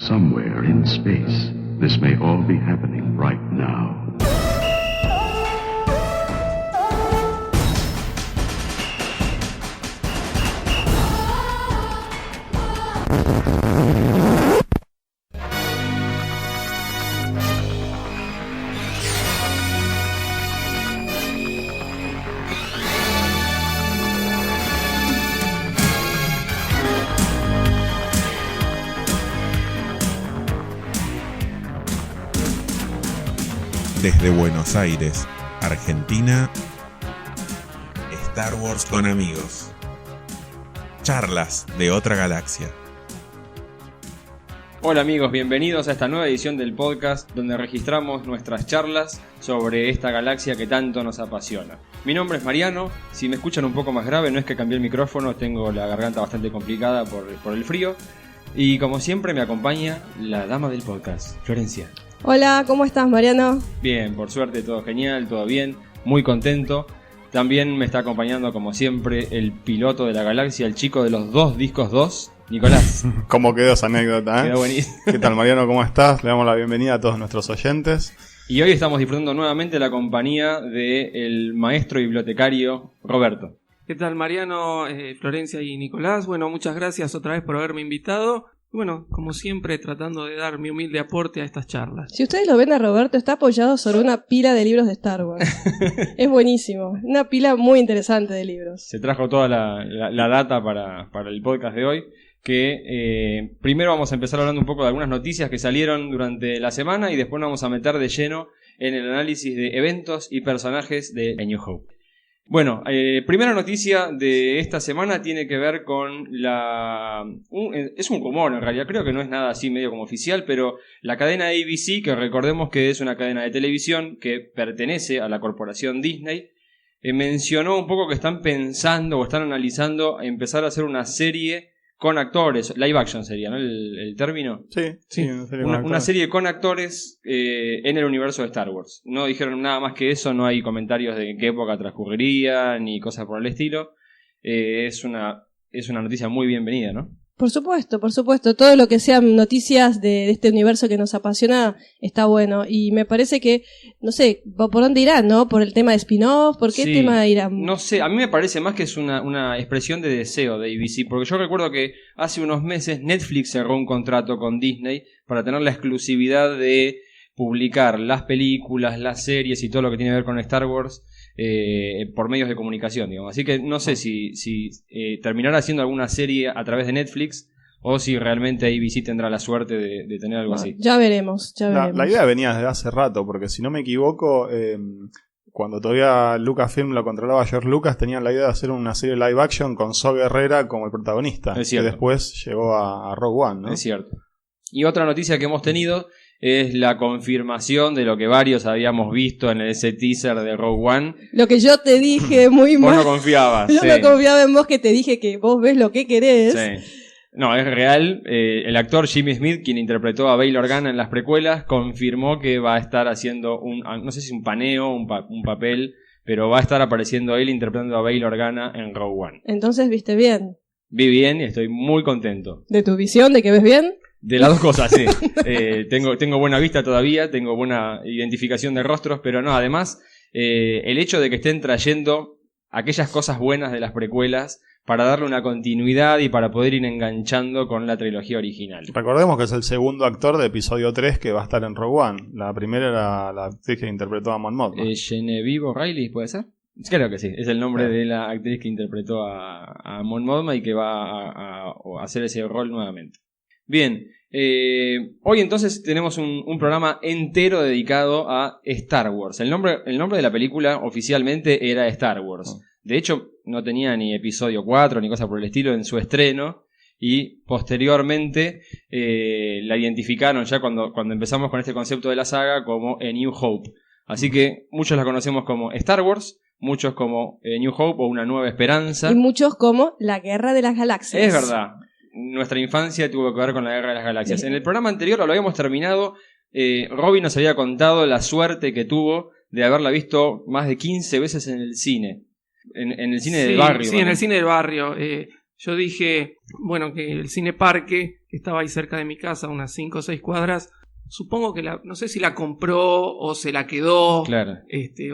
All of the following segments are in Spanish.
somewhere in space, this may all be happening right now. Desde Buenos Aires, Argentina, Star Wars con amigos. Charlas de otra galaxia. Hola amigos, bienvenidos a esta nueva edición del podcast donde registramos nuestras charlas sobre esta galaxia que tanto nos apasiona. Mi nombre es Mariano, si me escuchan un poco más grave no es que cambié el micrófono, tengo la garganta bastante complicada por el frío. Y como siempre me acompaña la dama del podcast, Florencia. Hola, ¿cómo estás, Mariano? Bien, por suerte todo genial, todo bien, muy contento. También me está acompañando como siempre el piloto de la galaxia, el chico de los 2 discos 2, Nicolás. ¿Cómo quedó esa anécdota? Quedó buenísimo. ¿Qué tal, Mariano? ¿Cómo estás? Le damos la bienvenida a todos nuestros oyentes. Y hoy estamos disfrutando nuevamente la compañía del maestro bibliotecario Roberto. ¿Qué tal, Mariano, Florencia y Nicolás? Bueno, muchas gracias otra vez por haberme invitado. Bueno, como siempre, tratando de dar mi humilde aporte a estas charlas. Si ustedes lo ven a Roberto, está apoyado sobre una pila de libros de Star Wars. Es buenísimo. Una pila muy interesante de libros. Se trajo toda la data para el podcast de hoy. Que primero vamos a empezar hablando un poco de algunas noticias que salieron durante la semana y después nos vamos a meter de lleno en el análisis de eventos y personajes de A New Hope. Bueno, primera noticia de esta semana tiene que ver con es un rumor en realidad, creo que no es nada así medio como oficial, pero la cadena ABC, que recordemos que es una cadena de televisión que pertenece a la corporación Disney, mencionó un poco que están pensando o están analizando empezar a hacer una serie con actores, live action sería, ¿no? El término. Sí, una serie con actores en el universo de Star Wars. No dijeron nada más que eso, no hay comentarios de en qué época transcurriría, ni cosas por el estilo. Es una noticia muy bienvenida, ¿no? Por supuesto. Todo lo que sean noticias de este universo que nos apasiona está bueno. Y me parece que, no sé, ¿por dónde irán, no? ¿Por el tema de spin-off? ¿Por qué tema irán? No sé, a mí me parece más que es una expresión de deseo de ABC. Porque yo recuerdo que hace unos meses Netflix cerró un contrato con Disney para tener la exclusividad de publicar las películas, las series y todo lo que tiene que ver con Star Wars por medios de comunicación, digamos. Así que no sé si terminará haciendo alguna serie a través de Netflix o si realmente ABC tendrá la suerte de tener algo así. Ya veremos. La idea venía desde hace rato, porque si no me equivoco, cuando todavía Lucasfilm lo controlaba George Lucas, tenían la idea de hacer una serie live action con Saw Gerrera como el protagonista, que después llegó a Rogue One, ¿no? Es cierto. Y otra noticia que hemos tenido es la confirmación de lo que varios habíamos visto en ese teaser de Rogue One. Lo que yo te dije muy mal. Vos no confiabas. Yo no confiaba en vos, que te dije que vos ves lo que querés. Sí. No, es real. El actor Jimmy Smith, quien interpretó a Bail Organa en las precuelas, confirmó que va a estar haciendo no sé si un paneo, un papel, pero va a estar apareciendo él interpretando a Bail Organa en Rogue One. Entonces viste bien. Vi bien y estoy muy contento. ¿De tu visión, de que ves bien? De las dos cosas, sí. Tengo buena vista todavía, tengo buena identificación de rostros, pero no, además, el hecho de que estén trayendo aquellas cosas buenas de las precuelas para darle una continuidad y para poder ir enganchando con la trilogía original. Recordemos que es el segundo actor de episodio 3 que va a estar en Rogue One. La primera era la actriz que interpretó a Mon Mothma. Genevieve O'Reilly, ¿puede ser? Creo que sí, es el nombre de la actriz que interpretó a Mon Mothma y que va a hacer ese rol nuevamente. Bien, hoy entonces tenemos un programa entero dedicado a Star Wars. El nombre de la película oficialmente era Star Wars. De hecho, no tenía ni episodio 4 ni cosa por el estilo en su estreno. Y posteriormente la identificaron ya cuando empezamos con este concepto de la saga como A New Hope. Así que muchos la conocemos como Star Wars, muchos como New Hope o Una Nueva Esperanza. Y muchos como La Guerra de las Galaxias. Es verdad. Nuestra infancia tuvo que ver con la Guerra de las Galaxias. En el programa anterior, lo habíamos terminado, Robbie nos había contado la suerte que tuvo de haberla visto más de 15 veces en el cine. En el cine del barrio. Sí, en el cine del barrio. yo dije, bueno, que el Cine Parque, que estaba ahí cerca de mi casa, unas 5 o 6 cuadras, supongo que no sé si la compró o se la quedó, claro.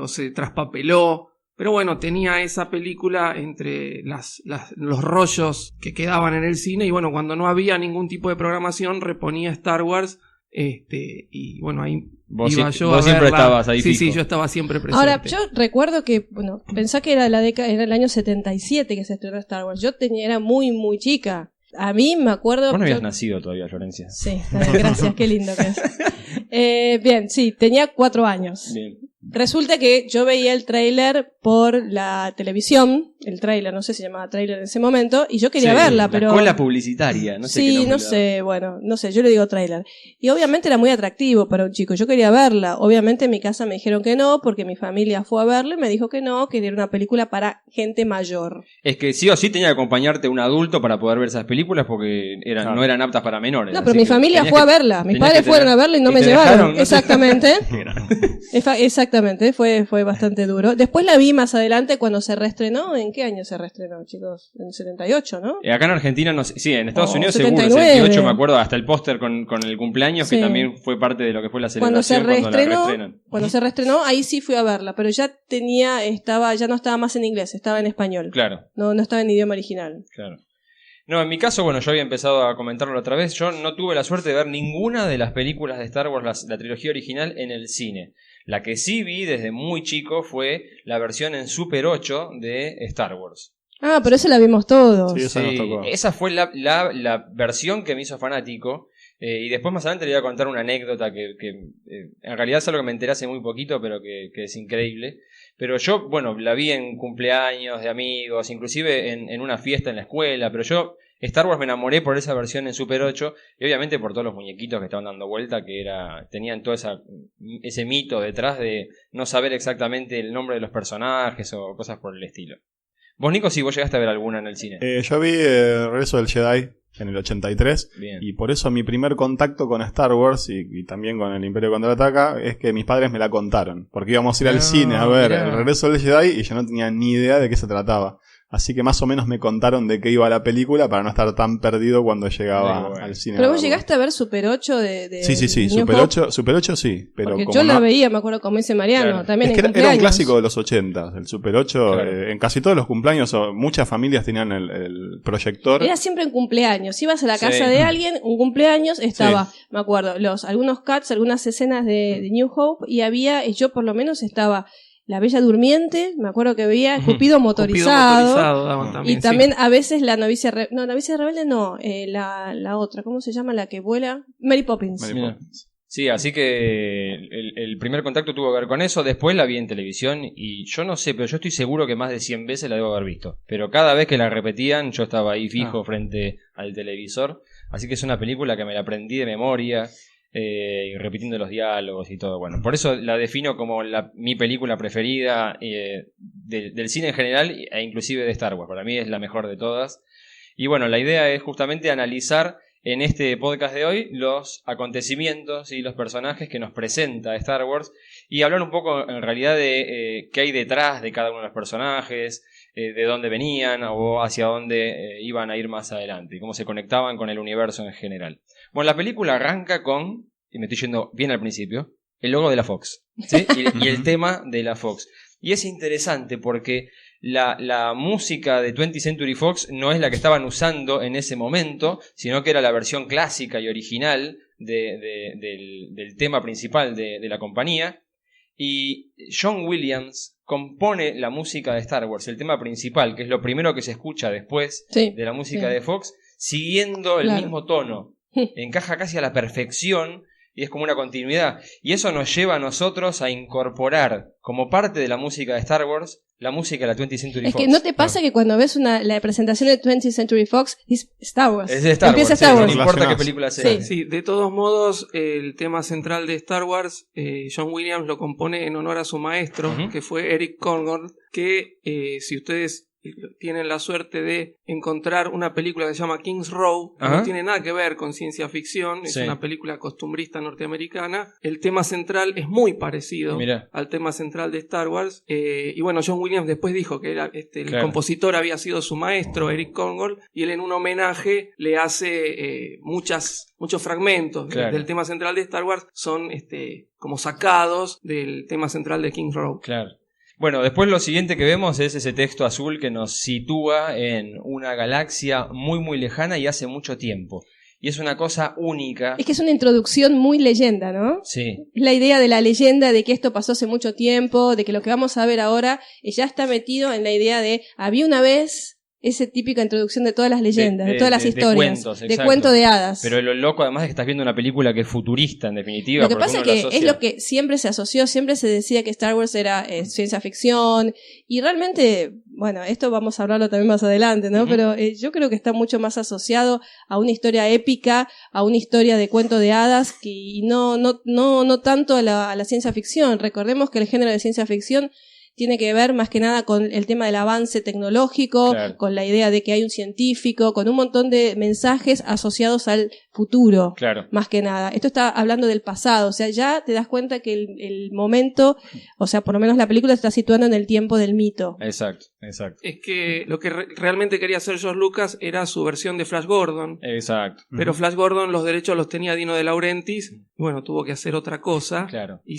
O se traspapeló. Pero bueno, tenía esa película entre los rollos que quedaban en el cine. Y bueno, cuando no había ningún tipo de programación, reponía Star Wars. Y bueno, ahí iba yo a verla. Siempre estabas ahí Sí, yo estaba siempre presente. Ahora, yo recuerdo que, bueno, pensá que era era el año 77 que se estrenó Star Wars. Yo era muy, muy chica. A mí me acuerdo... Vos no habías nacido todavía, Florencia. Sí, gracias, qué lindo que es. Bien, sí, tenía 4 años. Bien. Resulta que yo veía el tráiler por la televisión, el tráiler, no sé si se llamaba tráiler en ese momento, y yo quería verla, pero... La cola publicitaria, no sé qué nombre. Sí, no sé, bueno, no sé, yo le digo tráiler. Y obviamente era muy atractivo para un chico, yo quería verla. Obviamente en mi casa me dijeron que no, porque mi familia fue a verla y me dijo que no, que era una película para gente mayor. Es que sí o sí tenía que acompañarte un adulto para poder ver esas películas porque no eran aptas para menores. No, pero mi familia fue a verla, mis padres fueron a verla y no me llevaron. Exactamente. Exactamente, fue bastante duro. Después la vi más adelante cuando se reestrenó. ¿En qué año se reestrenó, chicos? En el 78, ¿no? Acá en Argentina, no sé, sí, en Estados Unidos 79. seguro, 78 me acuerdo, hasta el póster con el cumpleaños, que también fue parte de lo que fue la celebración cuando se reestrenó, ahí sí fui a verla, pero ya ya no estaba más en inglés, estaba en español. Claro. No estaba en idioma original. Claro. No, en mi caso, bueno, yo había empezado a comentarlo otra vez, yo no tuve la suerte de ver ninguna de las películas de Star Wars, la trilogía original, en el cine. La que sí vi desde muy chico fue la versión en Super 8 de Star Wars. Ah, pero esa la vimos todos. Sí, esa nos tocó. Esa fue la versión que me hizo fanático. Y después más adelante le voy a contar una anécdota que en realidad es algo que me enteré hace muy poquito, pero que es increíble. Pero yo, bueno, la vi en cumpleaños de amigos, inclusive en una fiesta en la escuela, pero yo Star Wars me enamoré por esa versión en Super 8 y obviamente por todos los muñequitos que estaban dando vuelta, que tenían todo ese mito detrás de no saber exactamente el nombre de los personajes o cosas por el estilo. Vos, Nico, sí, vos llegaste a ver alguna en el cine. Yo vi Regreso del Jedi en el 83. Bien. Y por eso mi primer contacto con Star Wars y también con el Imperio Contraataca es que mis padres me la contaron, porque íbamos a ir al cine a ver el Regreso del Jedi y yo no tenía ni idea de qué se trataba. Así que más o menos me contaron de qué iba la película para no estar tan perdido cuando llegaba al cine. Pero vos llegaste a ver Super 8 de Sí, Super 8 sí. Pero porque yo la veía, me acuerdo, como dice Mariano, claro. También es que era un clásico de los 80, el Super 8. Claro. En casi todos los cumpleaños, muchas familias tenían el proyector. Era siempre en cumpleaños. Ibas a la casa de alguien, un cumpleaños, estaba, me acuerdo, algunos cuts, algunas escenas de New Hope, y yo por lo menos estaba... La Bella Durmiente, me acuerdo que veía Cupido motorizado también, y también a veces la novicia rebelde no, la otra, ¿cómo se llama? La que vuela, Mary Poppins. Sí, así que el primer contacto tuvo que ver con eso. Después la vi en televisión y yo no sé, pero yo estoy seguro que más de 100 veces la debo haber visto. Pero cada vez que la repetían yo estaba ahí fijo frente al televisor. Así que es una película que me la aprendí de memoria. Y repitiendo los diálogos y todo. Bueno, por eso la defino como mi película preferida del cine en general e inclusive de Star Wars. Para mí es la mejor de todas. Y bueno, la idea es justamente analizar en este podcast de hoy los acontecimientos y los personajes que nos presenta Star Wars y hablar un poco en realidad de qué hay detrás de cada uno de los personajes, de dónde venían o hacia dónde iban a ir más adelante y cómo se conectaban con el universo en general. Bueno, la película arranca con, y me estoy yendo bien al principio, el logo de la Fox, ¿sí? y el tema de la Fox. Y es interesante porque la música de 20th Century Fox no es la que estaban usando en ese momento, sino que era la versión clásica y original del tema principal de la compañía. Y John Williams compone la música de Star Wars, el tema principal, que es lo primero que se escucha después de la música de Fox, siguiendo el mismo tono. Encaja casi a la perfección y es como una continuidad. Y eso nos lleva a nosotros a incorporar como parte de la música de Star Wars la música de la 20th Century Fox. Es que ¿no te pasa que cuando ves la presentación de 20th Century Fox es Star Wars? Es de Star Wars, Star Wars. No importa qué película sea. Sí, de todos modos, el tema central de Star Wars, John Williams lo compone en honor a su maestro, que fue Eric Korngold, que si ustedes tienen la suerte de encontrar una película que se llama Kings Row, que no tiene nada que ver con ciencia ficción, es una película costumbrista norteamericana. El tema central es muy parecido al tema central de Star Wars. Y bueno, John Williams después dijo que era el compositor había sido su maestro, Eric Korngold, y él en un homenaje le hace muchos fragmentos del tema central de Star Wars, son como sacados del tema central de Kings Row. Claro. Bueno, después lo siguiente que vemos es ese texto azul que nos sitúa en una galaxia muy muy lejana y hace mucho tiempo. Y es una cosa única. Es que es una introducción muy leyenda, ¿no? Sí. Es la idea de la leyenda de que esto pasó hace mucho tiempo, de que lo que vamos a ver ahora ya está metido en la idea de había una vez... Esa típica introducción de todas las leyendas, de todas las historias. De cuento de hadas. Pero lo loco además es que estás viendo una película que es futurista en definitiva. Lo que pasa es que es lo que siempre se asoció, siempre se decía que Star Wars era ciencia ficción. Y realmente, bueno, esto vamos a hablarlo también más adelante, ¿no? Pero yo creo que está mucho más asociado a una historia épica, a una historia de cuento de hadas, y no tanto a la ciencia ficción. Recordemos que el género de ciencia ficción tiene que ver más que nada con el tema del avance tecnológico, con la idea de que hay un científico, con un montón de mensajes asociados al futuro, más que nada. Esto está hablando del pasado, o sea, ya te das cuenta que el momento, o sea, por lo menos la película se está situando en el tiempo del mito. Exacto. Es que lo que realmente quería hacer George Lucas era su versión de Flash Gordon. Exacto. Pero Flash Gordon los derechos los tenía Dino De Laurentiis, bueno, tuvo que hacer otra cosa, y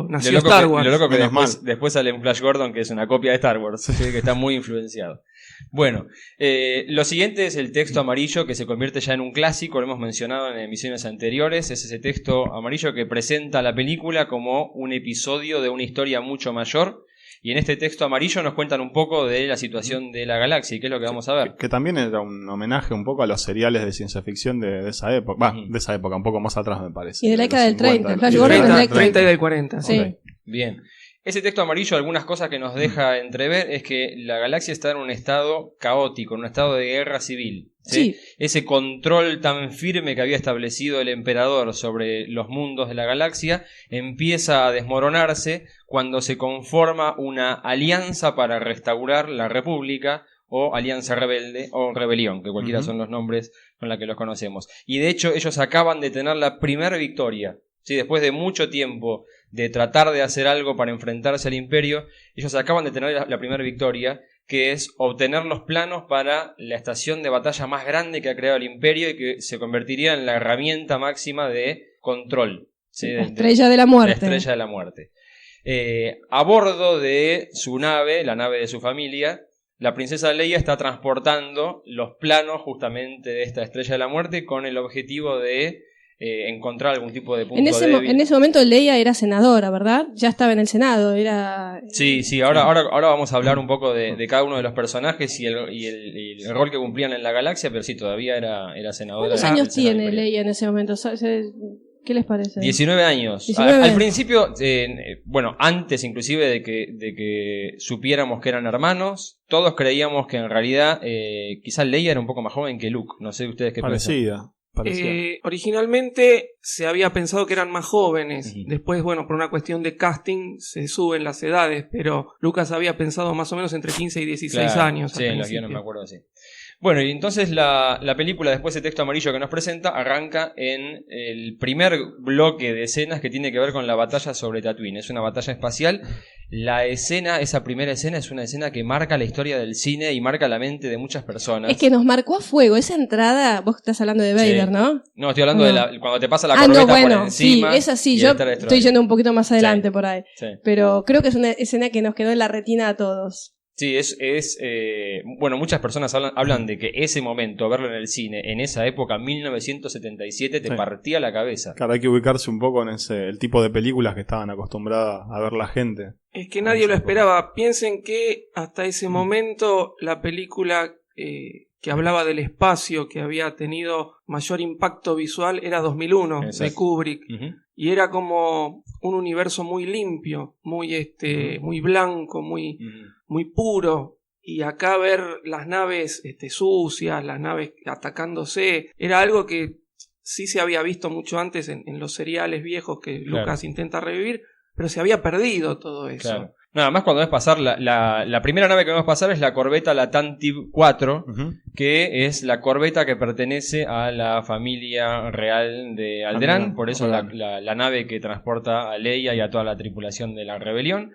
nació Star Wars. Lo loco que después sale un Flash Gordon que es una copia de Star Wars, que está muy influenciado. Bueno, lo siguiente es el texto amarillo que se convierte ya en un clásico, lo hemos mencionado en emisiones anteriores, es ese texto amarillo que presenta la película como un episodio de una historia mucho mayor. Y en este texto amarillo nos cuentan un poco de la situación de la galaxia y qué es lo que vamos a ver. Que también era un homenaje un poco a los seriales de ciencia ficción de esa época. De esa época, un poco más atrás me parece. Y de la década del 30. Flash Gordon del 30 y del 40. Sí. Okay. Bien. Ese texto amarillo, algunas cosas que nos deja entrever es que la galaxia está en un estado caótico, en un estado de guerra civil. ¿Sí? Ese control tan firme que había establecido el emperador sobre los mundos de la galaxia empieza a desmoronarse cuando se conforma una alianza para restaurar la república, o alianza rebelde, o rebelión, que cualquiera son los nombres con los que los conocemos. Y de hecho ellos acaban de tener la primera victoria. ¿Sí? Después de mucho tiempo de tratar de hacer algo para enfrentarse al imperio, ellos acaban de tener la primera victoria, que es obtener los planos para la estación de batalla más grande que ha creado el imperio y que se convertiría en la herramienta máxima de control. ¿Sí? La estrella de la muerte. La estrella de la muerte. A bordo de su nave, la nave de su familia, la princesa Leia está transportando los planos justamente de esta estrella de la muerte con el objetivo de encontrar algún tipo de punto débil. En ese momento Leia era senadora, ¿verdad? Ya estaba en el Senado, era... Sí, ahora vamos a hablar un poco de cada uno de los personajes y el rol que cumplían en la galaxia, pero sí, todavía era senadora. ¿Cuántos años tiene Leia en ese momento? ¿Qué les parece? 19 años. 19. Al principio, antes inclusive de que supiéramos que eran hermanos, todos creíamos que en realidad quizás Leia era un poco más joven que Luke. No sé ustedes qué piensan. Originalmente se había pensado que eran más jóvenes. Después, por una cuestión de casting se suben las edades, pero Lucas había pensado más o menos entre 15 y 16 años. Sí, en los guiones me acuerdo así. Bueno, y entonces la película, después de texto amarillo que nos presenta, arranca en el primer bloque de escenas que tiene que ver con la batalla sobre Tatooine. Es una batalla espacial. Esa primera escena es una escena que marca la historia del cine y marca la mente de muchas personas. Es que nos marcó a fuego esa entrada. Vos estás hablando de Vader, ¿no? No, estoy hablando de cuando te pasa la corbeta por encima. Sí, esa sí, yo estoy yendo un poquito más adelante por ahí. Sí. Pero creo que es una escena que nos quedó en la retina a todos. Sí, muchas personas hablan de que ese momento, verlo en el cine, en esa época, 1977, te partía la cabeza. Claro, hay que ubicarse un poco en el tipo de películas que estaban acostumbradas a ver la gente. Es que nadie lo esperaba. Piensen que hasta ese momento la película que hablaba del espacio, que había tenido mayor impacto visual, era 2001, de Kubrick. Y era como un universo muy limpio, muy blanco, muy puro. Y acá ver las naves sucias, las naves atacándose, era algo que sí se había visto mucho antes en los seriales viejos que Lucas intenta revivir, pero se había perdido todo eso. Claro. Nada más cuando ves pasar, la primera nave que vemos pasar es la corbeta, la Tantive 4, que es la corbeta que pertenece a la familia real de Alderaan, por eso la nave que transporta a Leia y a toda la tripulación de la rebelión.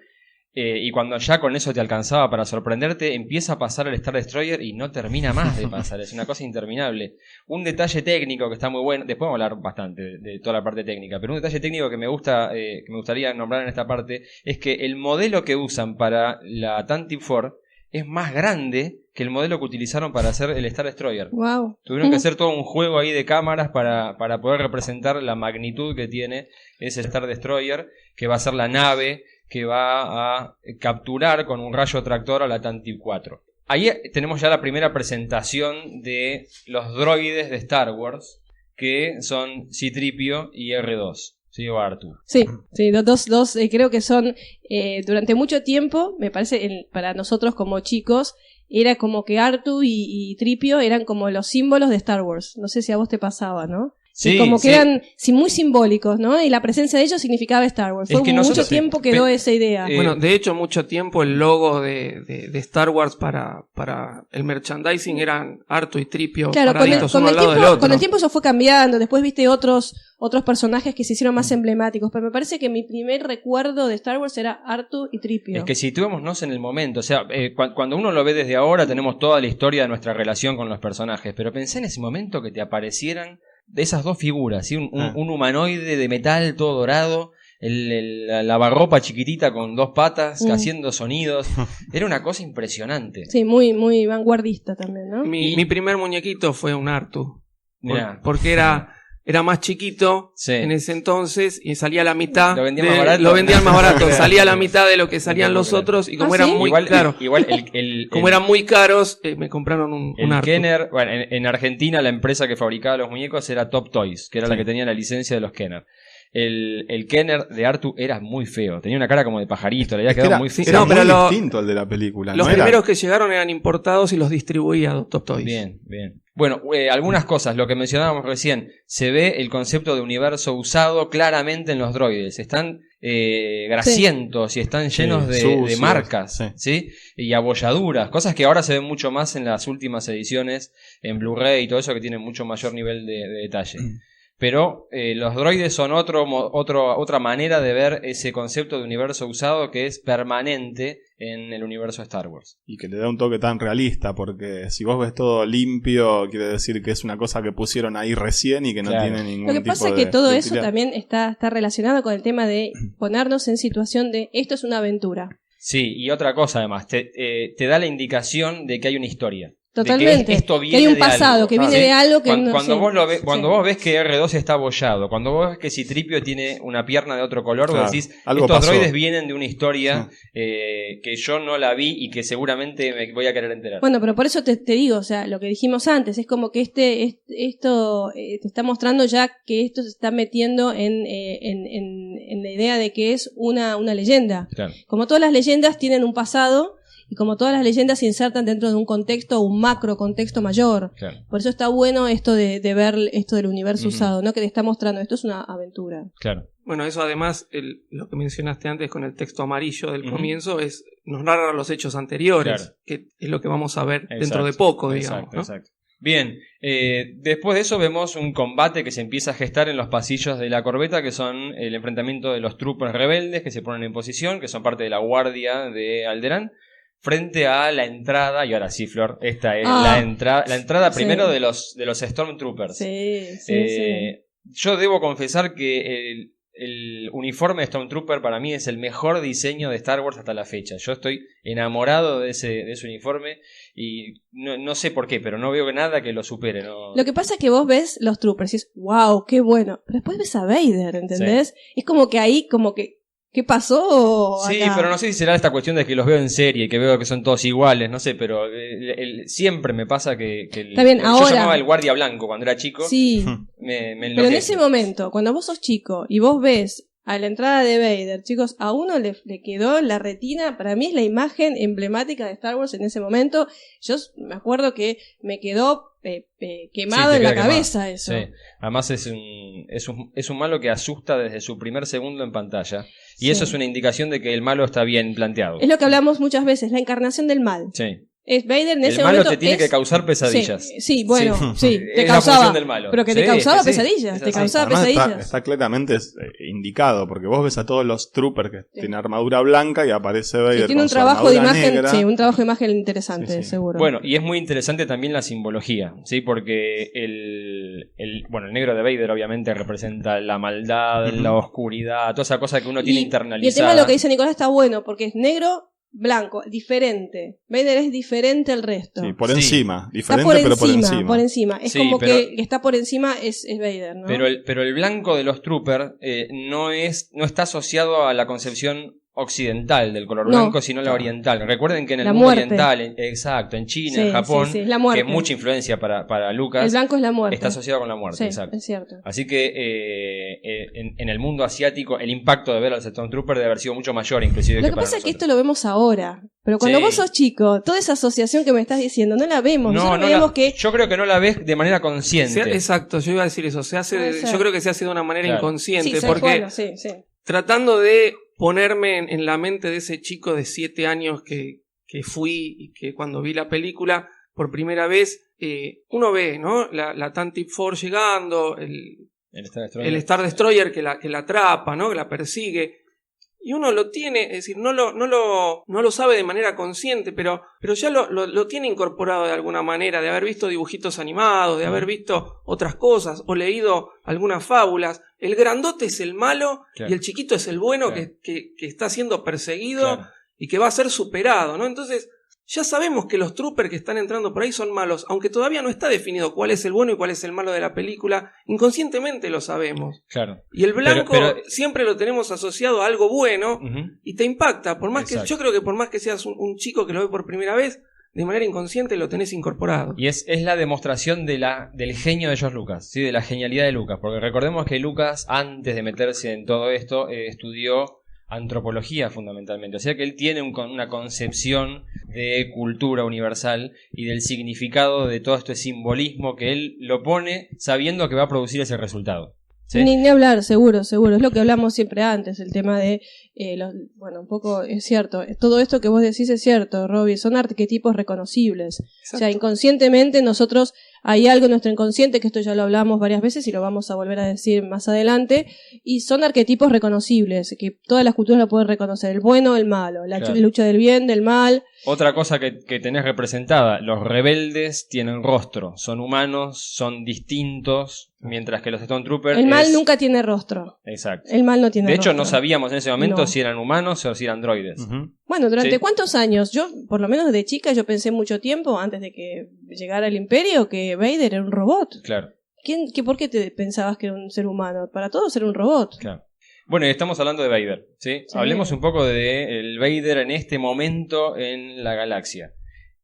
Y cuando ya con eso te alcanzaba para sorprenderte, empieza a pasar el Star Destroyer y no termina más de pasar, es una cosa interminable. Un detalle técnico que está muy bueno, después vamos a hablar bastante de toda la parte técnica, pero un detalle técnico que me gustaría nombrar en esta parte es que el modelo que usan para la Tantive 4 es más grande que el modelo que utilizaron para hacer el Star Destroyer. Wow. Tuvieron que hacer todo un juego ahí de cámaras para poder representar la magnitud que tiene ese Star Destroyer, que va a ser la nave que va a capturar con un rayo tractor a la Tantive 4. Ahí tenemos ya la primera presentación de los droides de Star Wars, que son C-3PO y R2, ¿sí? O R2. Sí, dos creo que son, durante mucho tiempo, me parece, para nosotros como chicos, era como que R2 y Tripio eran como los símbolos de Star Wars. No sé si a vos te pasaba, ¿no? Sí, como que eran muy simbólicos, ¿no? Y la presencia de ellos significaba Star Wars. Fue mucho tiempo quedó esa idea. Bueno, de hecho, mucho tiempo el logo de Star Wars para el merchandising eran R2 y Tripio paraditos uno al lado del otro. Con el tiempo eso fue cambiando. Después viste otros personajes que se hicieron más emblemáticos. Pero me parece que mi primer recuerdo de Star Wars era R2 y Tripio. Es que situémonos en el momento. O sea, cuando uno lo ve desde ahora, tenemos toda la historia de nuestra relación con los personajes. Pero pensé en ese momento que te aparecieran de esas dos figuras, ¿sí? Un humanoide de metal todo dorado, la lavarropa chiquitita con dos patas, haciendo sonidos. Era una cosa impresionante. Sí, muy, muy vanguardista también, ¿no? Mi primer muñequito fue un R2. Porque era más chiquito en ese entonces y salía a la mitad. Lo vendían más barato. Lo vendían más barato. Salía a la mitad de lo que salían los otros y como eran muy caros. Como eran muy caros, me compraron un R2. Kenner, bueno, en Argentina la empresa que fabricaba los muñecos era Top Toys, que era la que tenía la licencia de los Kenner. El Kenner de R2 era muy feo, tenía una cara como de pajarito, le había quedado muy feo. Era muy distinto al de la película. Los primeros que llegaron eran importados y los distribuía Top Toys. Bien. Bueno, algunas cosas, lo que mencionábamos recién, se ve el concepto de universo usado claramente en los droides. Están grasientos y están llenos de marcas, ¿sí? Y abolladuras, cosas que ahora se ven mucho más en las últimas ediciones, en Blu-ray y todo eso, que tienen mucho mayor nivel de detalle. Pero los droides son otra manera de ver ese concepto de universo usado que es permanente en el universo de Star Wars. Y que le da un toque tan realista, porque si vos ves todo limpio, quiere decir que es una cosa que pusieron ahí recién y que no tiene ningún tipo de... Lo que pasa es que todo eso también está relacionado con el tema de ponernos en situación de esto es una aventura. Sí, y otra cosa además, te da la indicación de que hay una historia. Totalmente, que esto viene que hay un pasado, que viene de algo que vos ves que R2 está abollado, cuando vos ves que C-3PO tiene una pierna de otro color, vos decís, estos droides vienen de una historia que yo no la vi y que seguramente me voy a querer enterar. Bueno, pero por eso te digo, o sea, lo que dijimos antes, es como que esto te está mostrando ya que esto se está metiendo en la idea de que es una leyenda. Claro. Como todas las leyendas tienen un pasado, y como todas las leyendas se insertan dentro de un contexto, un macro contexto mayor. Claro. Por eso está bueno esto de ver esto del universo usado, ¿no? Que te está mostrando, esto es una aventura. Claro. Bueno, eso además, lo que mencionaste antes con el texto amarillo del comienzo, nos narra los hechos anteriores, que es lo que vamos a ver dentro de poco, digamos. Exacto. Bien, después de eso vemos un combate que se empieza a gestar en los pasillos de la corbeta, que son el enfrentamiento de los troopers rebeldes que se ponen en posición, que son parte de la guardia de Alderaan, frente a la entrada, y ahora sí, Flor, esta es la entrada primero de los Stormtroopers. Sí. Yo debo confesar que el uniforme de Stormtrooper para mí es el mejor diseño de Star Wars hasta la fecha. Yo estoy enamorado de ese uniforme y no sé por qué, pero no veo nada que lo supere. ¿No? Lo que pasa es que vos ves los Troopers y es wow, qué bueno, pero después ves a Vader, ¿entendés? Sí. Es como que ahí, ¿qué pasó acá? Sí, pero no sé si será esta cuestión de que los veo en serie, que veo que son todos iguales, no sé, pero siempre me pasa que está bien, ahora, yo llamaba el guardia blanco cuando era chico. Sí, me enloquece. Pero en ese momento, cuando vos sos chico y vos ves a la entrada de Vader, chicos, a uno le quedó la retina, para mí es la imagen emblemática de Star Wars en ese momento. Yo me acuerdo que me quedó quemado en la cabeza eso. Sí. Además es un malo que asusta desde su primer segundo en pantalla. Y eso es una indicación de que el malo está bien planteado. Es lo que hablamos muchas veces, la encarnación del mal. Sí. Es Vader en ese el malo momento te tiene que causar pesadillas. Sí, bueno, sí, te es causaba. la función del malo. Pero que te causaba pesadillas, te causaba pesadillas. Está claramente indicado, porque vos ves a todos los troopers que tienen armadura blanca y aparece Vader tiene con un su trabajo de armadura imagen, negra. un trabajo de imagen interesante, seguro. Bueno, y es muy interesante también la simbología, ¿sí? Porque el negro de Vader obviamente representa la maldad, la oscuridad, toda esa cosa que uno tiene internalizada. Y el tema de lo que dice Nicolás está bueno, porque es negro, blanco, diferente. Vader es diferente al resto. Sí, por encima. Diferente, pero por encima. Por encima. Es como que está por encima es Vader, ¿no? Pero el blanco de los troopers no está asociado a la concepción occidental del color blanco, sino la oriental. Recuerden que en el mundo oriental, exacto, en China, en Japón, que es mucha influencia para Lucas. El blanco es la muerte. Está asociado con la muerte, exacto. Es cierto. Así que en el mundo asiático el impacto de ver al Stormtrooper debe haber sido mucho mayor, inclusive. Lo que pasa es que esto lo vemos ahora. Pero cuando vos sos chico, toda esa asociación que me estás diciendo, no la vemos. Yo creo que no la ves de manera consciente. Exacto, yo iba a decir eso. Yo creo que se hace de una manera inconsciente. Porque tratando de ponerme en la mente de ese chico de 7 años que fui y que cuando vi la película por primera vez, uno ve, ¿no? La Tantive 4 llegando, el Star Destroyer que la atrapa, ¿no? Que la persigue. Y uno lo tiene, es decir, no lo sabe de manera consciente, pero ya lo tiene incorporado de alguna manera, de haber visto dibujitos animados, de haber visto otras cosas, o leído algunas fábulas. El grandote es el malo, y el chiquito es el bueno, que está siendo perseguido y que va a ser superado, ¿no? Entonces, ya sabemos que los troopers que están entrando por ahí son malos, aunque todavía no está definido cuál es el bueno y cuál es el malo de la película. Inconscientemente lo sabemos. Claro. Y el blanco siempre lo tenemos asociado a algo bueno y te impacta. Por más que yo creo que por más que seas un chico que lo ve por primera vez, de manera inconsciente lo tenés incorporado. Y es la demostración del genio de George Lucas, ¿sí? De la genialidad de Lucas. Porque recordemos que Lucas, antes de meterse en todo esto, estudió antropología fundamentalmente, o sea que él tiene una concepción de cultura universal y del significado de todo este simbolismo que él lo pone sabiendo que va a producir ese resultado. ¿Sí? Ni hablar, seguro, es lo que hablamos siempre antes, el tema de, un poco es cierto, todo esto que vos decís es cierto, Robbie, son arquetipos reconocibles. Exacto. O sea, inconscientemente nosotros, hay algo en nuestro inconsciente, que esto ya lo hablamos varias veces y lo vamos a volver a decir más adelante, y son arquetipos reconocibles, que todas las culturas lo pueden reconocer, el bueno o el malo, la lucha del bien, del mal. Otra cosa que tenés representada, los rebeldes tienen rostro, son humanos, son distintos, mientras que los Stormtroopers... El mal nunca tiene rostro. Exacto. El mal no tiene rostro. De hecho, no sabíamos en ese momento si eran humanos o si eran droides. Bueno, ¿durante cuántos años? Yo, por lo menos de chica, yo pensé mucho tiempo, antes de que llegara el Imperio, que Vader era un robot. Claro. ¿Por qué te pensabas que era un ser humano? Para todos era un robot. Claro. Bueno, y estamos hablando de Vader, ¿sí? Hablemos un poco de el Vader en este momento en la galaxia.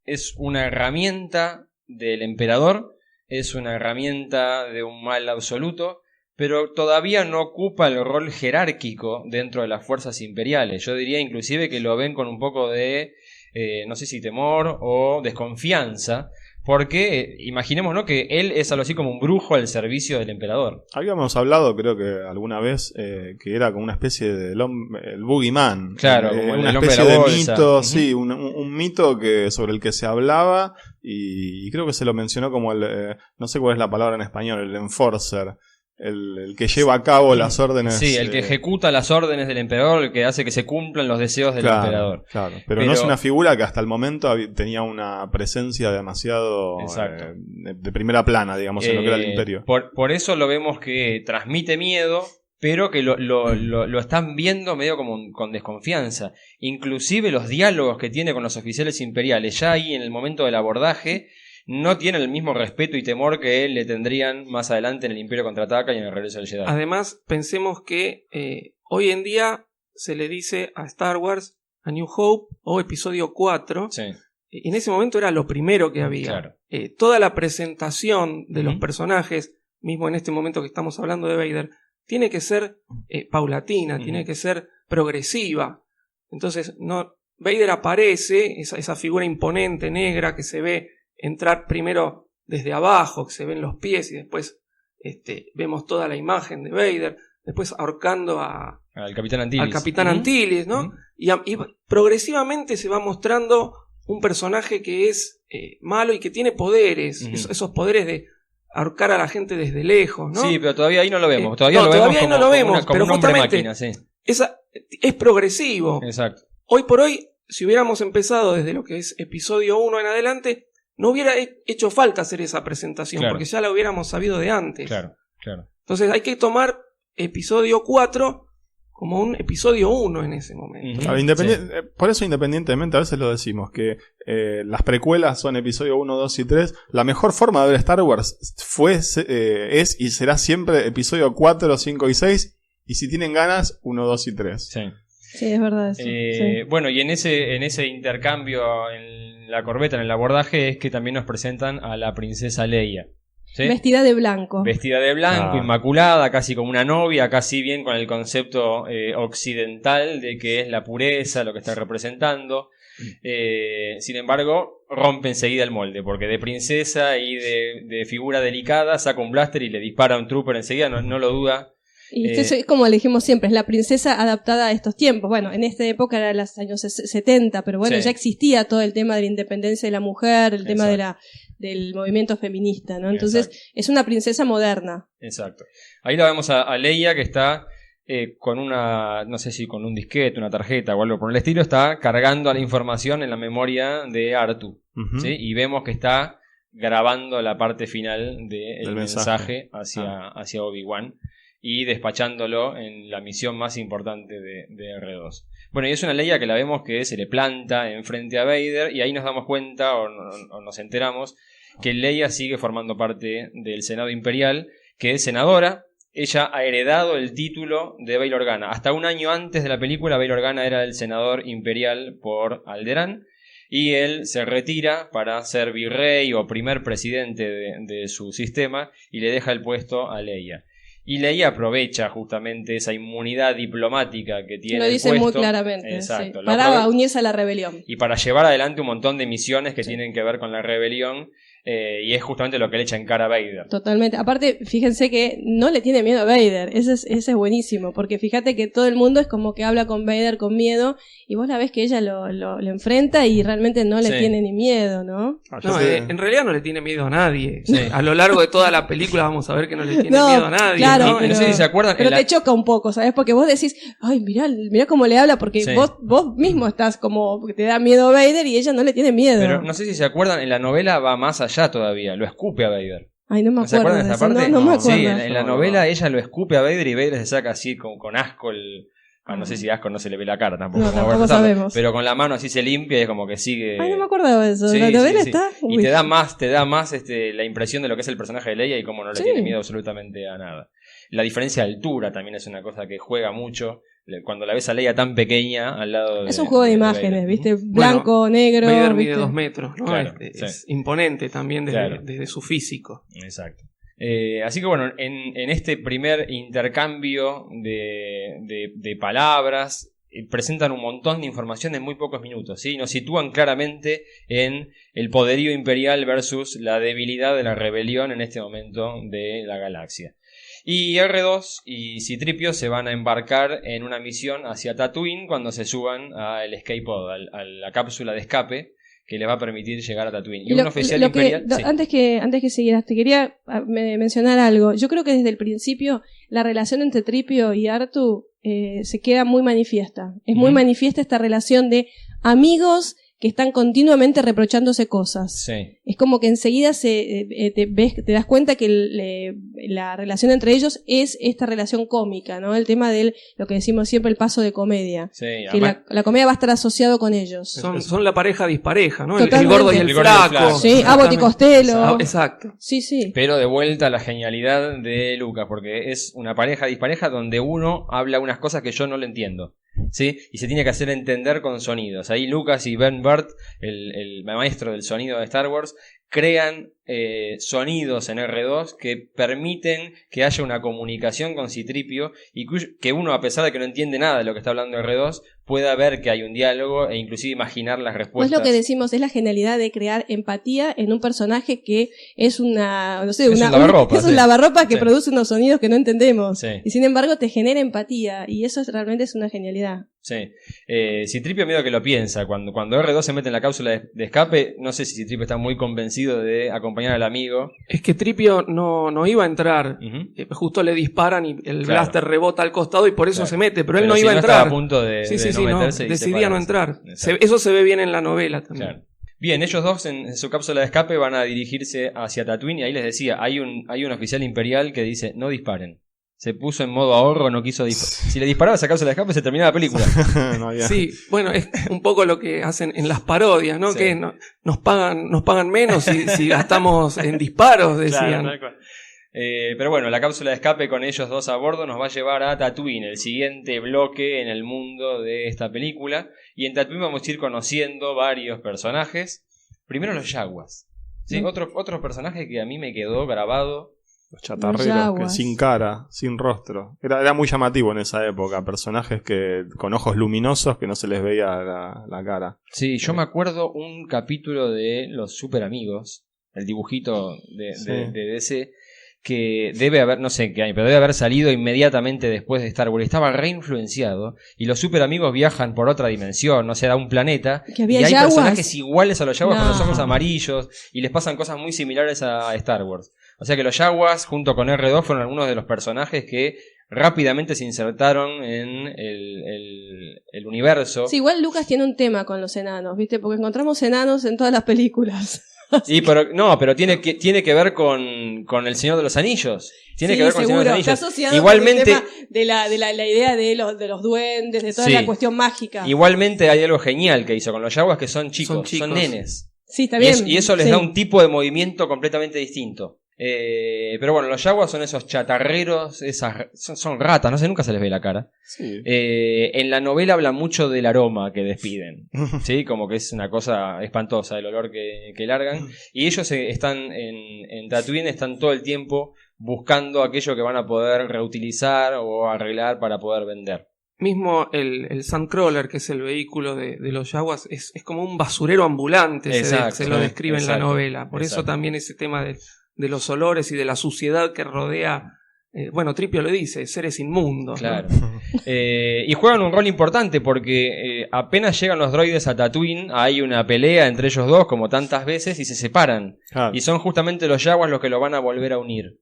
Es una herramienta del emperador, es una herramienta de un mal absoluto, pero todavía no ocupa el rol jerárquico dentro de las fuerzas imperiales. Yo diría inclusive que lo ven con un poco de, no sé si temor o desconfianza, porque imaginemos, ¿no?, que él es algo así como un brujo al servicio del emperador. Habíamos hablado, creo que alguna vez, que era como una especie de el Boogeyman. Claro, como una especie de mito, sí, un mito sobre el que se hablaba, y creo que se lo mencionó como no sé cuál es la palabra en español, el enforcer. El que lleva a cabo las órdenes. Sí, el que ejecuta las órdenes del emperador, el que hace que se cumplan los deseos del emperador. Claro, pero no es una figura que hasta el momento tenía una presencia demasiado de primera plana, digamos, en lo que era el imperio. Por eso lo vemos que transmite miedo, pero que lo están viendo medio como con desconfianza. Inclusive los diálogos que tiene con los oficiales imperiales, ya ahí en el momento del abordaje, no tiene el mismo respeto y temor que le tendrían más adelante en el Imperio Contraataca y en el Regreso del Jedi. Además, pensemos que hoy en día se le dice a Star Wars A New Hope o Episodio 4. Sí. En ese momento era lo primero que había. Claro. Toda la presentación de los personajes, mismo en este momento que estamos hablando de Vader, tiene que ser paulatina, tiene que ser progresiva. Entonces, Vader aparece, esa figura imponente, negra, que se ve entrar primero desde abajo, que se ven los pies y después vemos toda la imagen de Vader, después ahorcando al Capitán Antilles. Al Capitán Antilles, ¿no? Y progresivamente se va mostrando un personaje que es malo y que tiene poderes, esos poderes de ahorcar a la gente desde lejos, ¿no? Sí, pero todavía ahí no lo vemos. Todavía ahí no lo vemos, pero justamente máquina, sí. Es progresivo. Exacto. Hoy por hoy, si hubiéramos empezado desde lo que es episodio 1 en adelante, no hubiera hecho falta hacer esa presentación, porque ya la hubiéramos sabido de antes. Claro. Entonces hay que tomar episodio 4 como un episodio 1 en ese momento. Por eso, independientemente, a veces lo decimos, que las precuelas son episodio 1, 2 y 3. La mejor forma de ver Star Wars es y será siempre episodio 4, 5 y 6. Y si tienen ganas, 1, 2 y 3. Sí, es verdad eso. Bueno, y en ese intercambio en la corbeta, en el abordaje, es que también nos presentan a la princesa Leia. ¿Sí? Vestida de blanco. Inmaculada, casi como una novia, casi bien con el concepto occidental de que es la pureza lo que está representando. Sin embargo, rompe enseguida el molde, porque de princesa y de figura delicada saca un blaster y le dispara a un trooper enseguida, no lo duda. Y esto es como le dijimos siempre, es la princesa adaptada a estos tiempos. Bueno, en esta época era los años 70, pero bueno, ya existía todo el tema de la independencia de la mujer, el tema del movimiento feminista, ¿no? Entonces, es una princesa moderna. Exacto. Ahí la vemos a Leia, que está con no sé si con un disquete, una tarjeta o algo por el estilo, está cargando la información en la memoria de Artu. ¿Sí? Y vemos que está grabando la parte final del mensaje hacia Obi-Wan y despachándolo en la misión más importante de R2. Bueno, y es una Leia que la vemos que se le planta enfrente a Vader, y ahí nos damos cuenta o nos enteramos que Leia sigue formando parte del Senado Imperial, que es senadora. Ella ha heredado el título de Bail Organa. Hasta un año antes de la película, Bail Organa era el senador imperial por Alderaan, y él se retira para ser virrey o primer presidente de su sistema, y le deja el puesto a Leia. Y Leia aprovecha justamente esa inmunidad diplomática que tiene. Lo dice muy claramente. Exacto. Para unirse a la rebelión. Y para llevar adelante un montón de misiones que tienen que ver con la rebelión. Y es justamente lo que le echa en cara a Vader. Totalmente. Aparte, fíjense que no le tiene miedo a Vader. Ese es buenísimo. Porque fíjate que todo el mundo es como que habla con Vader con miedo. Y vos la ves que ella lo enfrenta y realmente no le tiene ni miedo, ¿no? En realidad no le tiene miedo a nadie. A lo largo de toda la película vamos a ver que no le tiene miedo a nadie. Claro, ¿no? Pero, no sé si se acuerdan. Pero te choca un poco, ¿sabes? Porque vos decís, ay, mirá cómo le habla. Porque vos mismo estás como que te da miedo a Vader y ella no le tiene miedo. Pero no sé si se acuerdan, en la novela va más allá todavía. Lo escupe a Vader. Ay, no me acuerdo. ¿Se acuerdan de esa parte? No me acuerdo. Sí, en la novela ella lo escupe a Vader y Vader se saca así con asco no sé si asco no se le ve la cara tampoco. No, tampoco sabemos. Pero con la mano así se limpia y es como que sigue. Ay, no me acordaba de eso. La novela está. Y te da más la impresión de lo que es el personaje de Leia y cómo no le tiene miedo absolutamente a nada. La diferencia de altura también es una cosa que juega mucho. Cuando la ves a Leia tan pequeña al lado es un juego de imágenes, ¿viste? Blanco, negro. Vader mide 2 metros, ¿no? Claro, es imponente también desde su físico. Exacto. Así que bueno, en este primer intercambio de palabras presentan un montón de información en muy pocos minutos, ¿sí? Nos sitúan claramente en el poderío imperial versus la debilidad de la rebelión en este momento de la galaxia. Y R2 y C-3PO se van a embarcar en una misión hacia Tatooine cuando se suban al escape pod, a la cápsula de escape que les va a permitir llegar a Tatooine. Y un oficial imperial... Antes que siguieras, te quería mencionar algo. Yo creo que desde el principio la relación entre Tripio y Artu se queda muy manifiesta. Es muy manifiesta esta relación de amigos que están continuamente reprochándose cosas. Sí. Es como que enseguida te das cuenta que la relación entre ellos es esta relación cómica, ¿no? El tema de lo que decimos siempre, el paso de comedia. Sí, que la comedia va a estar asociado con ellos. Son la pareja dispareja, ¿no? El gordo y el flaco. Sí, Abbott y Costello. Exacto. Sí. Pero de vuelta a la genialidad de Lucas, porque es una pareja dispareja donde uno habla unas cosas que yo no le entiendo. ¿Sí? Y se tiene que hacer entender con sonidos. Ahí Lucas y Ben Burtt, el maestro del sonido de Star Wars, crean sonidos en R2 que permiten que haya una comunicación con Citripio y que uno, a pesar de que no entiende nada de lo que está hablando R2, pueda ver que hay un diálogo e inclusive imaginar las respuestas. Pues lo que decimos es la genialidad de crear empatía en un personaje que es una, no sé, es un lavarropa, un lavarropa que produce unos sonidos que no entendemos. Sí. Y sin embargo te genera empatía y eso realmente es una genialidad. Sí. Citripio medio que lo piensa. Cuando R2 se mete en la cápsula de escape, no sé si Citripio está muy convencido de acompañar al amigo. Es que Tripio no iba a entrar. Justo le disparan y el blaster rebota al costado y por eso se mete. Pero él no iba a entrar. Estaba a punto de no meterse y decidía no entrar. Eso se ve bien en la novela también. Claro. Bien, ellos dos en su cápsula de escape van a dirigirse hacia Tatooine y ahí les decía, hay un oficial imperial que dice, no disparen. Se puso en modo ahorro, no quiso disparar. Si le disparaba esa cápsula de escape se terminaba la película. Sí, bueno, es un poco lo que hacen en las parodias, ¿no? Sí. Que nos pagan menos si gastamos en disparos, decían. Claro, pero bueno, la cápsula de escape con ellos dos a bordo nos va a llevar a Tatooine, el siguiente bloque en el mundo de esta película. Y en Tatooine vamos a ir conociendo varios personajes. Primero los Yaguas. ¿Sí? Otro personaje que a mí me quedó grabado. Los chatarreros, que sin cara, sin rostro. Era muy llamativo en esa época. Personajes que con ojos luminosos que no se les veía la cara. Sí, yo me acuerdo un capítulo de Los Super Amigos, el dibujito de DC, que debe haber, no sé en qué año, pero debe haber salido inmediatamente después de Star Wars. Estaba reinfluenciado y los Super Amigos viajan por otra dimensión, no sé, a un planeta. Y hay Yaguas? Personajes iguales a los Yaguas con los ojos amarillos y les pasan cosas muy similares a Star Wars. O sea que los Yaguas, junto con R2, fueron algunos de los personajes que rápidamente se insertaron en el universo. Sí, igual Lucas tiene un tema con los enanos, ¿viste? Porque encontramos enanos en todas las películas. Sí, pero tiene que ver con El Señor de los Anillos. Tiene que ver con El Señor de los Anillos. Está asociado igualmente con el tema de la idea de los duendes, de toda la cuestión mágica. Igualmente hay algo genial que hizo con los Yaguas, que son chicos, son nenes. Sí, está bien. Y eso les da un tipo de movimiento completamente distinto. Pero bueno, los Yaguas son esos chatarreros, son ratas, no sé, nunca se les ve la cara. Sí. En la novela habla mucho del aroma que despiden, ¿sí? Como que es una cosa espantosa el olor que largan. Y ellos están en Tatooine, están todo el tiempo buscando aquello que van a poder reutilizar o arreglar para poder vender. Mismo el Sandcrawler, que es el vehículo de los Yaguas, es como un basurero ambulante, se lo describe en la novela. Por eso también ese tema de los olores y de la suciedad que rodea, Tripio lo dice, seres inmundos. Claro. ¿No? Y juegan un rol importante porque apenas llegan los droides a Tatooine, hay una pelea entre ellos dos, como tantas veces, y se separan. Claro. Y son justamente los Yaguas los que lo van a volver a unir.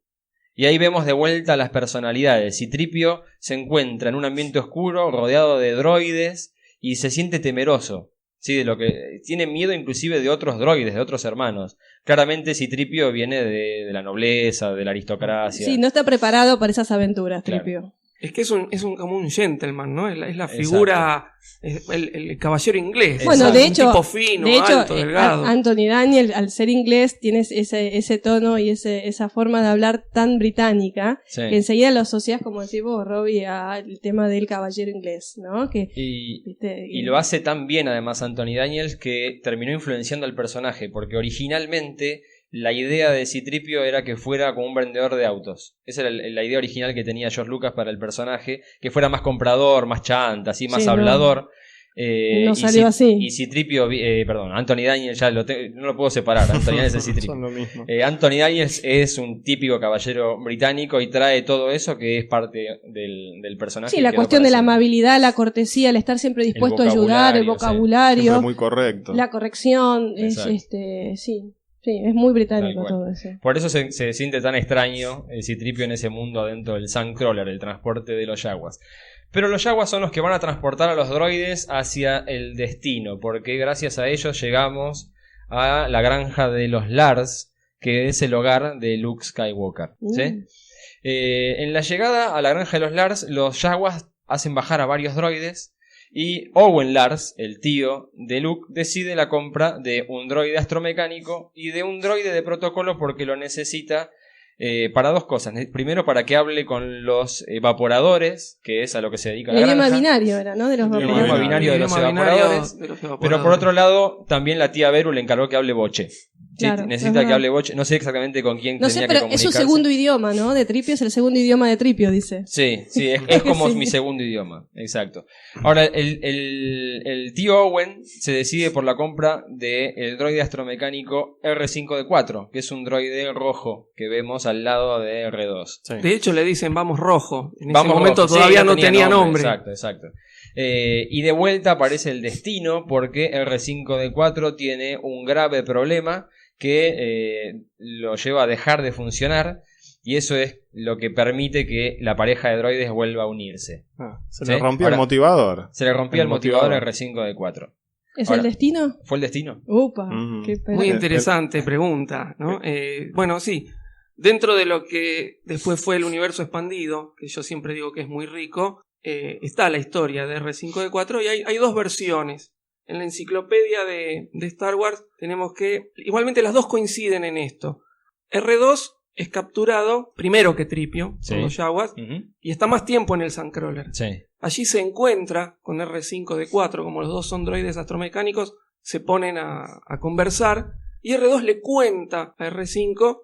Y ahí vemos de vuelta las personalidades. Citripio se encuentra en un ambiente oscuro, rodeado de droides, y se siente temeroso. Sí, de lo que tiene miedo inclusive de otros droides, de otros hermanos. Claramente Citripio viene de la nobleza, de la aristocracia. Sí, no está preparado para esas aventuras, Tripio. Claro. Es que es como un gentleman, ¿no? Es la figura, el caballero inglés. Bueno, de hecho, un tipo fino, alto, delgado. Anthony Daniel, al ser inglés, tiene ese tono y esa forma de hablar tan británica, que enseguida lo asocias, como decís vos, Robbie, al tema del caballero inglés, ¿no? Y lo hace tan bien, además, Anthony Daniels, que terminó influenciando al personaje, porque originalmente la idea de Citripio era que fuera como un vendedor de autos. Esa era la idea original que tenía George Lucas para el personaje, que fuera más comprador, más chanta, así, más hablador. No salió así. Y Citripio, Anthony Daniels, ya no lo puedo separar, Anthony Daniels es Citripio. Son lo mismo. Anthony Daniels es un típico caballero británico y trae todo eso que es parte del personaje. Sí, la cuestión de la amabilidad, la cortesía, el estar siempre dispuesto a ayudar, el vocabulario. Siempre muy correcto. La corrección, Sí, es muy británico todo eso. Por eso se siente tan extraño el Citripio en ese mundo adentro del Sandcrawler, el transporte de los Yaguas. Pero los Yaguas son los que van a transportar a los droides hacia el destino, porque gracias a ellos llegamos a la granja de los Lars, que es el hogar de Luke Skywalker. ¿Sí? En la llegada a la granja de los Yaguas hacen bajar a varios droides. Y Owen Lars, el tío de Luke, decide la compra de un droide astromecánico y de un droide de protocolo porque lo necesita para dos cosas. Primero, para que hable con los evaporadores, que es a lo que se dedica la granja. El idioma binario era, ¿no? De los evaporadores. El idioma binario de los evaporadores. Pero por otro lado, también la tía Beru le encargó que hable boche. Claro, necesita que hable Botch. No sé exactamente con quién no tenía sé, que pero comunicarse. es su segundo idioma, ¿no? De Tripio es el segundo idioma de Tripio, dice. Sí, es como Sí. mi segundo idioma, exacto. Ahora, el tío Owen se decide por la compra del droide astromecánico R5D4, que es un droide rojo que vemos al lado de R2. Sí. De hecho, le dicen vamos rojo. En Vamos ese momento rojo. Sí, todavía no tenía nombre. Exacto. Y de vuelta aparece el destino porque R5D4 tiene un grave problema que lo lleva a dejar de funcionar, y eso es lo que permite que la pareja de droides vuelva a unirse. Se le rompió el motivador. Se le rompía el motivador R5D4. ¿Es Ahora, el destino? ¿Fue el destino? Upa, qué Muy interesante pregunta, ¿no? Bueno, sí. Dentro de lo que después fue el universo expandido, que yo siempre digo que es muy rico, está la historia de R5D4 y hay dos versiones. En la enciclopedia de Star Wars tenemos que... Igualmente las dos coinciden en esto. R2 es capturado primero que Tripio, por los Jawas, y está más tiempo en el Sandcrawler. Sí. Allí se encuentra con R5D4, como los dos son droides astromecánicos, se ponen a conversar, y R2 le cuenta a R5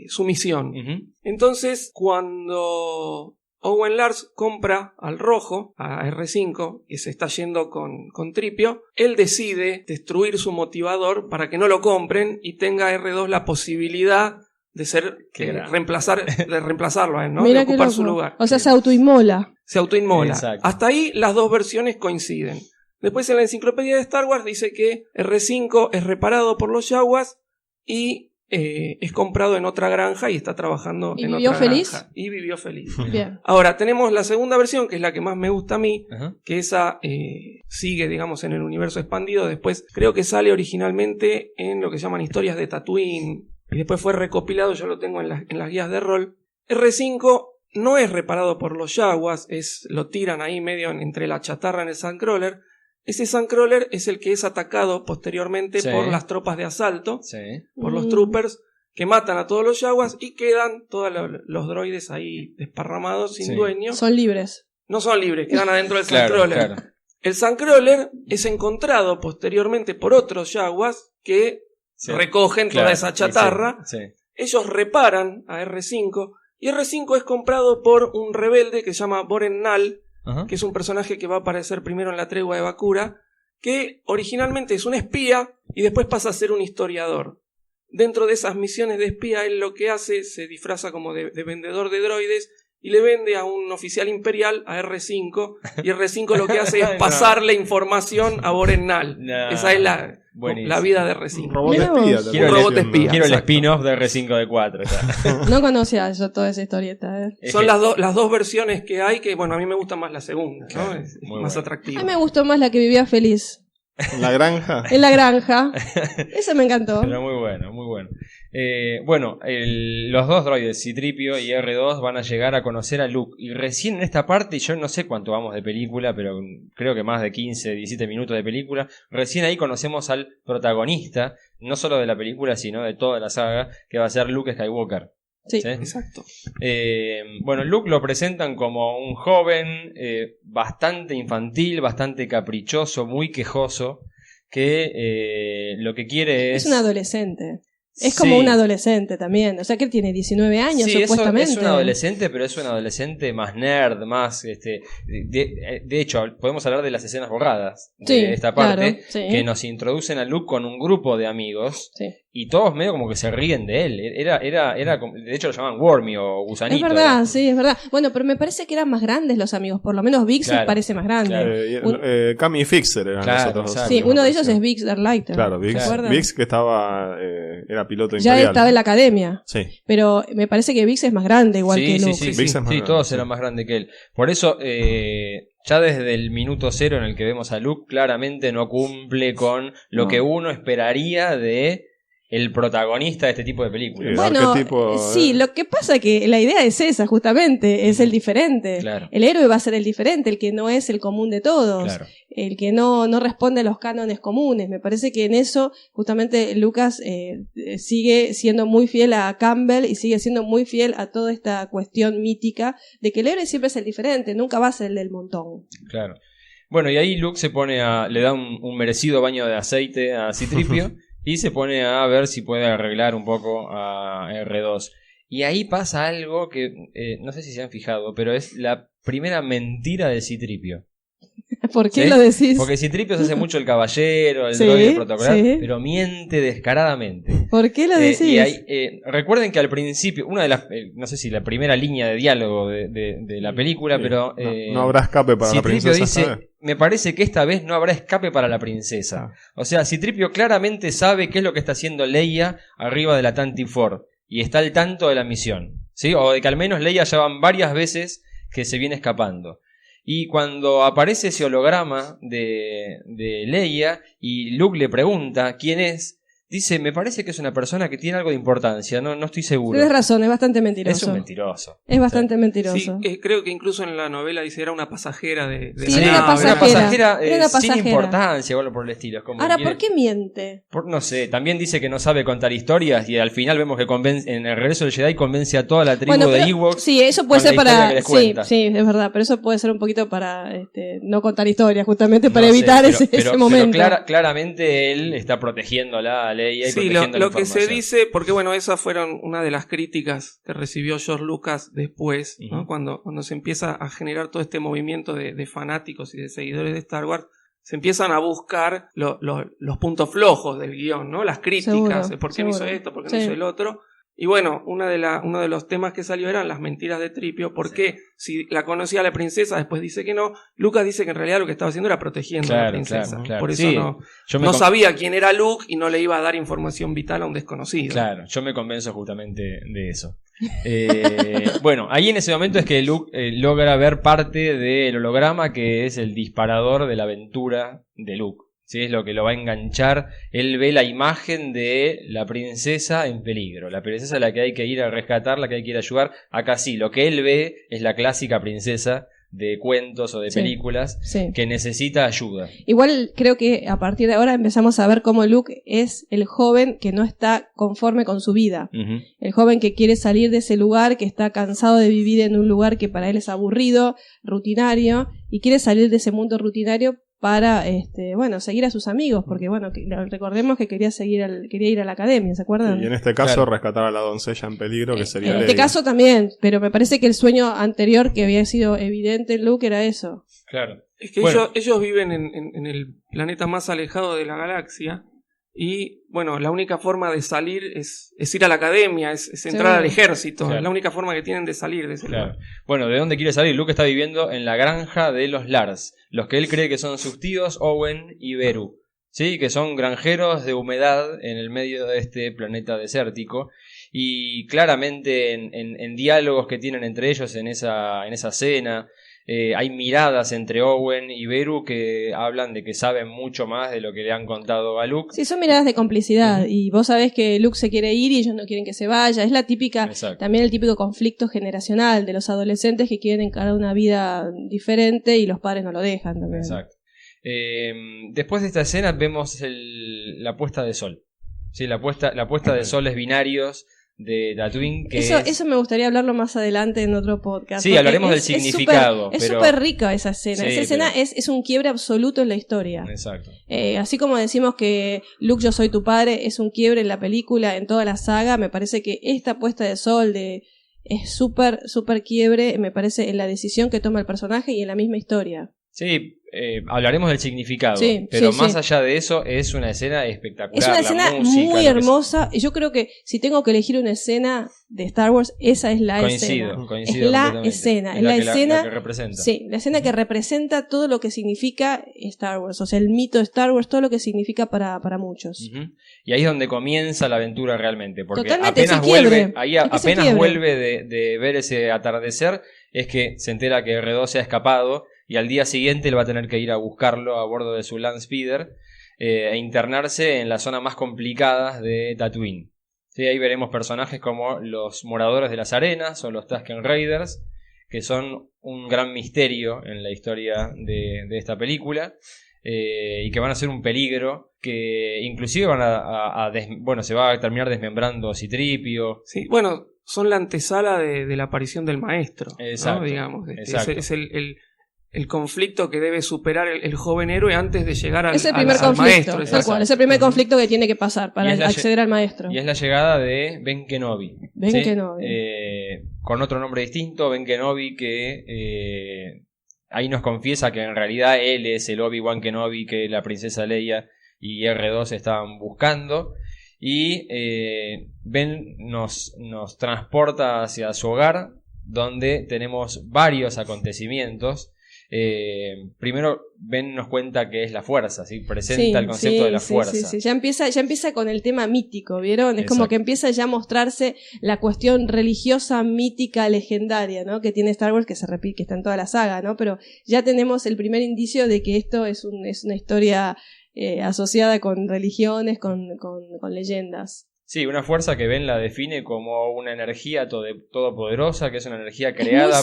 su misión. Entonces, cuando Owen Lars compra al rojo, a R5, que se está yendo con Tripio, él decide destruir su motivador para que no lo compren y tenga R2 la posibilidad de ser reemplazarlo a él, ¿no? Mira de ocupar qué loco. su lugar. O sea, se autoinmola. Se autoinmola. Exacto. Hasta ahí las dos versiones coinciden. Después en la enciclopedia de Star Wars dice que R5 es reparado por los Jawas y es comprado en otra granja y está trabajando ¿Y en vivió otra feliz? granja. Y vivió feliz. Bien. Ahora, tenemos la segunda versión, que es la que más me gusta a mí, Ajá. que esa sigue, digamos, en el universo expandido. Después creo que sale originalmente en lo que se llaman historias de Tatooine y después fue recopilado, yo lo tengo en las guías de rol. R5 no es reparado por los Jawas, lo tiran ahí medio entre la chatarra en el Sandcrawler. Ese Sandcrawler es el que es atacado posteriormente por las tropas de asalto, por los troopers, que matan a todos los Jawas y quedan todos los droides ahí desparramados, sin dueño. Son libres. No son libres, quedan adentro del Sandcrawler. Claro. El Sandcrawler es encontrado posteriormente por otros Jawas que recogen toda esa chatarra. Ellos reparan a R5 y R5 es comprado por un rebelde que se llama Boren Nal, que es un personaje que va a aparecer primero en la tregua de Bakura, que originalmente es un espía y después pasa a ser un historiador. Dentro de esas misiones de espía, él lo que hace, se disfraza como de vendedor de droides y le vende a un oficial imperial, a R5, y R5 lo que hace es pasarle información a Boren Nal. Esa es la vida de R5. Un robot espía. Quiero el spin-off de R5D4. No conocía yo toda esa historieta. Son las dos versiones que hay, que bueno, a mí me gusta más la segunda, ¿no? Es más atractiva. A mí me gustó más la que vivía feliz. ¿En la granja? En la granja. Esa me encantó. Pero muy bueno. Los dos droides, C-3PO y R2, van a llegar a conocer a Luke. Y recién en esta parte, yo no sé cuánto vamos de película, pero creo que más de 15, 17 minutos de película. Recién ahí conocemos al protagonista, no solo de la película, sino de toda la saga, que va a ser Luke Skywalker. Sí, exacto. Luke lo presentan como un joven bastante infantil, bastante caprichoso, muy quejoso, que lo que quiere es... Es un adolescente. Es como un adolescente también. O sea que él tiene 19 años, supuestamente. Es un adolescente, pero es un adolescente más nerd, más... de hecho, podemos hablar de las escenas borradas de esta parte, que nos introducen a Luke con un grupo de amigos, y todos medio como que se ríen de él. De hecho lo llaman Wormy o Gusanito. Es verdad, es verdad. Bueno, pero me parece que eran más grandes los amigos. Por lo menos Vix me parece más grande. Cami y Fixer eran los otros dos. Sí, uno de ellos es Vix Darklighter. Claro, Vix que estaba... era piloto imperial. Ya estaba en la academia. Sí. Pero me parece que Vix es más grande, igual que Luke. Sí, todos eran más grandes que él. Por eso, ya desde el minuto cero en el que vemos a Luke, claramente no cumple con lo que uno esperaría de el protagonista de este tipo de películas. Bueno, sí, lo que pasa es que la idea es esa, justamente, es el diferente. Claro. El héroe va a ser el diferente, el que no es el común de todos, el que no responde a los cánones comunes. Me parece que en eso, justamente, Lucas sigue siendo muy fiel a Campbell y sigue siendo muy fiel a toda esta cuestión mítica de que el héroe siempre es el diferente, nunca va a ser el del montón. Claro. Bueno, y ahí Luke se pone le da un merecido baño de aceite a C-3PO y se pone a ver si puede arreglar un poco a R2. Y ahí pasa algo que no sé si se han fijado, pero es la primera mentira de C-3PO. ¿Por qué lo decís? Porque C-3PO se hace mucho el caballero, el droide protocolar, pero miente descaradamente. ¿Por qué lo decís? Y hay, recuerden que al principio, una de las, no sé si la primera línea de diálogo de la película, pero no habrá escape para la princesa. Dice, me parece que esta vez no habrá escape para la princesa. O sea, C-3PO claramente sabe qué es lo que está haciendo Leia arriba de la Tantive 4 y está al tanto de la misión, ¿sí? O de que al menos Leia ya van varias veces que se viene escapando. Y cuando aparece ese holograma de Leia y Luke le pregunta quién es, dice, me parece que es una persona que tiene algo de importancia, no estoy seguro. Tienes razón, es bastante mentiroso. Es un mentiroso. Es bastante mentiroso. Sí, creo que incluso en la novela dice era una pasajera de sí, una pasajera sin importancia o algo por el estilo. Es como ahora, ¿por qué miente? No sé, también dice que no sabe contar historias y al final vemos que en el regreso del Jedi convence a toda la tribu de Ewoks. Sí, eso puede ser para... Sí, es verdad, pero eso puede ser un poquito para no contar historias, justamente para evitar ese momento. Pero claramente él está protegiéndola a Leia. Sí, lo que se dice, porque bueno, esas fueron una de las críticas que recibió George Lucas después, ¿no? Cuando se empieza a generar todo este movimiento de fanáticos y de seguidores de Star Wars, se empiezan a buscar los puntos flojos del guión, ¿no? Las críticas, ¿por qué no hizo esto? ¿Por qué no hizo el otro? Y bueno, uno de los temas que salió eran las mentiras de Tripio, porque si la conocía la princesa, después dice que no. Lucas dice que en realidad lo que estaba haciendo era protegiendo a la princesa. Claro. Por eso no sabía quién era Luke y no le iba a dar información vital a un desconocido. Claro, yo me convenzo justamente de eso. Bueno, ahí en ese momento es que Luke logra ver parte del holograma que es el disparador de la aventura de Luke. ¿Sí? Es lo que lo va a enganchar. Él ve la imagen de la princesa en peligro, la princesa a la que hay que ir a rescatar, la que hay que ir a ayudar. Acá sí, lo que él ve es la clásica princesa de cuentos o de películas que necesita ayuda. Igual creo que a partir de ahora empezamos a ver cómo Luke es el joven que no está conforme con su vida. El joven que quiere salir de ese lugar, que está cansado de vivir en un lugar que para él es aburrido, rutinario, y quiere salir de ese mundo rutinario para seguir a sus amigos, porque recordemos que quería ir a la academia, ¿se acuerdan? Y en este caso rescatar a la doncella en peligro, que sería en este caso también, pero me parece que el sueño anterior que había sido evidente en Luke era eso. Claro. Es que ellos viven en el planeta más alejado de la galaxia. Y bueno, la única forma de salir es ir a la academia, es entrar al ejército. Claro. Es la única forma que tienen de salir de ese lugar. Bueno, ¿de dónde quiere salir? Luke está viviendo en la granja de los Lars, los que él cree que son sus tíos Owen y Beru, ¿sí? Que son granjeros de humedad en el medio de este planeta desértico. Y claramente en diálogos que tienen entre ellos en esa cena, hay miradas entre Owen y Beru que hablan de que saben mucho más de lo que le han contado a Luke. Sí, son miradas de complicidad. Y vos sabés que Luke se quiere ir y ellos no quieren que se vaya. Es la típica, también el típico conflicto generacional de los adolescentes que quieren encarar una vida diferente y los padres no lo dejan también. Exacto. Después de esta escena vemos la puesta de sol. Sí, la puesta de soles binarios de Tatooine, que eso me gustaría hablarlo más adelante en otro podcast. Sí, hablaremos del significado. Es súper rica esa escena. Sí, esa escena es un quiebre absoluto en la historia. Exacto. Así como decimos que Luke, yo soy tu padre, es un quiebre en la película, en toda la saga, me parece que esta puesta de sol es súper, súper quiebre, me parece, en la decisión que toma el personaje y en la misma historia. Sí, hablaremos del significado, pero más allá de eso es una escena espectacular. Es una escena muy hermosa. Yo creo que si tengo que elegir una escena de Star Wars, esa es la escena. Coincido es la escena. Es la escena que representa. Sí, la escena que representa todo lo que significa Star Wars, o sea, el mito de Star Wars, todo lo que significa para muchos. Y ahí es donde comienza la aventura realmente, porque totalmente, apenas vuelve de ver ese atardecer, es que se entera que R2 se ha escapado. Y al día siguiente él va a tener que ir a buscarlo a bordo de su Landspeeder e internarse en las zonas más complicadas de Tatooine. ¿Sí? Ahí veremos personajes como los moradores de las arenas o los Tusken Raiders, que son un gran misterio en la historia de esta película y que van a ser un peligro, que inclusive van se va a terminar desmembrando C-3PO. Sí, bueno, son la antesala de la aparición del maestro. Exacto, ¿no? Digamos, exacto. Es el conflicto que debe superar el joven héroe antes de llegar al maestro. Es el primer conflicto, tal cual, es el primer conflicto que tiene que pasar para acceder al maestro. Y es la llegada de Ben Kenobi. Ben Kenobi. Con otro nombre distinto, Ben Kenobi, que ahí nos confiesa que en realidad él es el Obi-Wan Kenobi que la princesa Leia y R2 estaban buscando. Y Ben nos transporta hacia su hogar, donde tenemos varios acontecimientos. Primero Ben nos cuenta que es la fuerza, ¿sí? Presenta el concepto de la fuerza. Sí. Ya empieza con el tema mítico, ¿vieron? Es como que empieza ya a mostrarse la cuestión religiosa, mítica, legendaria, ¿no? Que tiene Star Wars, que se repite, que está en toda la saga, ¿no? Pero ya tenemos el primer indicio de que esto es una historia asociada con religiones, con leyendas. Sí, una fuerza que Ben la define como una energía todopoderosa, que es una energía creada. Es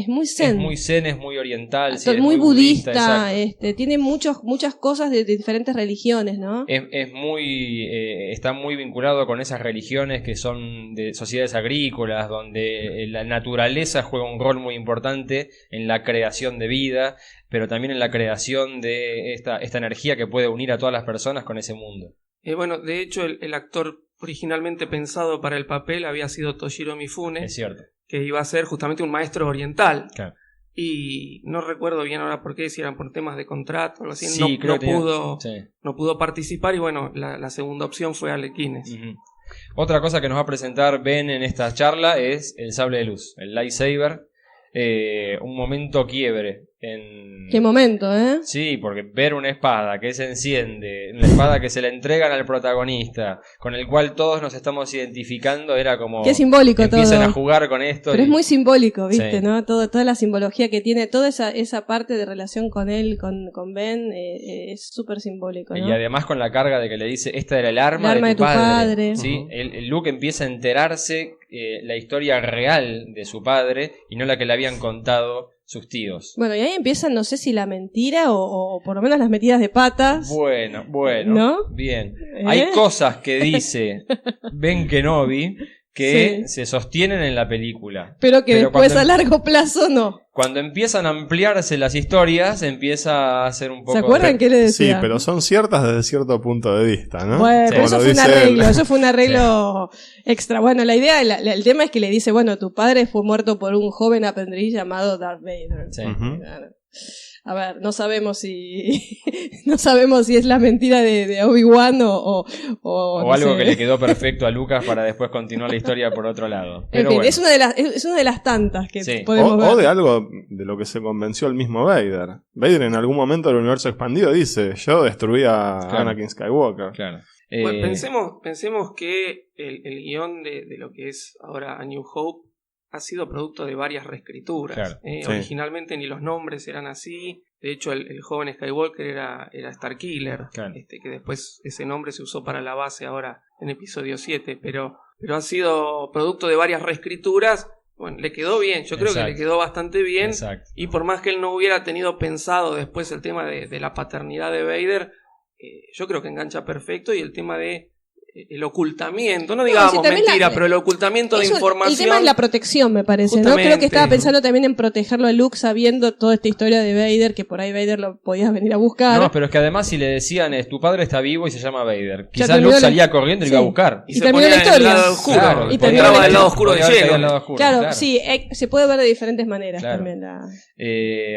muy zen. Es muy zen, es muy oriental. Sí, muy budista, tiene muchas cosas de diferentes religiones, ¿no? Está muy vinculado con esas religiones que son de sociedades agrícolas, donde la naturaleza juega un rol muy importante en la creación de vida, pero también en la creación de esta energía que puede unir a todas las personas con ese mundo. Bueno, de hecho el actor originalmente pensado para el papel había sido Toshiro Mifune. Es cierto. Que iba a ser justamente un maestro oriental. Claro. Y no recuerdo bien ahora por qué, si eran por temas de contrato o algo así. Sí, no pudo participar y bueno, la segunda opción fue Alec Guinness. Uh-huh. Otra cosa que nos va a presentar Ben en esta charla es el sable de luz, el lightsaber. Un momento quiebre. ¿Qué momento, Sí, porque ver una espada que se enciende, una espada que se le entregan al protagonista, con el cual todos nos estamos identificando, era como... Qué simbólico todo. Empiezan a jugar con esto. Pero es muy simbólico, ¿viste? Sí. ¿No? Toda la simbología que tiene, toda esa parte de relación con él, con Ben, es súper simbólico, ¿no? Y además con la carga de que le dice, esta era el arma de tu padre. ¿Sí? Uh-huh. El Luke empieza a enterarse la historia real de su padre y no la que le habían contado sus tíos. Bueno, y ahí empiezan, no sé si la mentira o por lo menos las metidas de patas. Bueno, ¿no? Bien. Hay cosas que dice Ben Kenobi que se sostienen en la película. Pero después a largo plazo no. Cuando empiezan a ampliarse las historias, empieza a ser un poco... ¿Se acuerdan qué le decía? Sí, pero son ciertas desde cierto punto de vista, ¿no? Bueno, pero eso fue un arreglo extra. Bueno, la idea, el tema es que le dice, bueno, tu padre fue muerto por un joven aprendiz llamado Darth Vader. Sí. Uh-huh. A ver, no sabemos si es la mentira de Obi-Wan o algo que le quedó perfecto a Lucas para después continuar la historia por otro lado. Pero en fin, bueno. es una de las tantas que podemos ver. O de algo de lo que se convenció el mismo Vader. Vader en algún momento del universo expandido dice, yo destruí a Anakin Skywalker. Claro. Bueno, pensemos que el guión de lo que es ahora A New Hope ha sido producto de varias reescrituras. Claro. Originalmente ni los nombres eran así. De hecho, el joven Skywalker era Starkiller, claro. Que después ese nombre se usó para la base ahora en episodio 7. Pero ha sido producto de varias reescrituras. Bueno, le quedó bien. Yo creo que le quedó bastante bien. Exacto. Y por más que él no hubiera tenido pensado después el tema de la paternidad de Vader, yo creo que engancha perfecto. Y el tema de el ocultamiento, no digamos mentira, pero el ocultamiento de información. El tema es la protección, me parece, ¿no? Creo que estaba pensando también en protegerlo a Luke sabiendo toda esta historia de Vader, que por ahí Vader lo podías venir a buscar. No, pero es que además si le decían, tu padre está vivo y se llama Vader, quizás Luke salía corriendo y lo iba a buscar. Y se ponía la historia. Del lado oscuro. Claro, y terminaba del lado oscuro de lleno. Claro, sí, se puede ver de diferentes maneras también.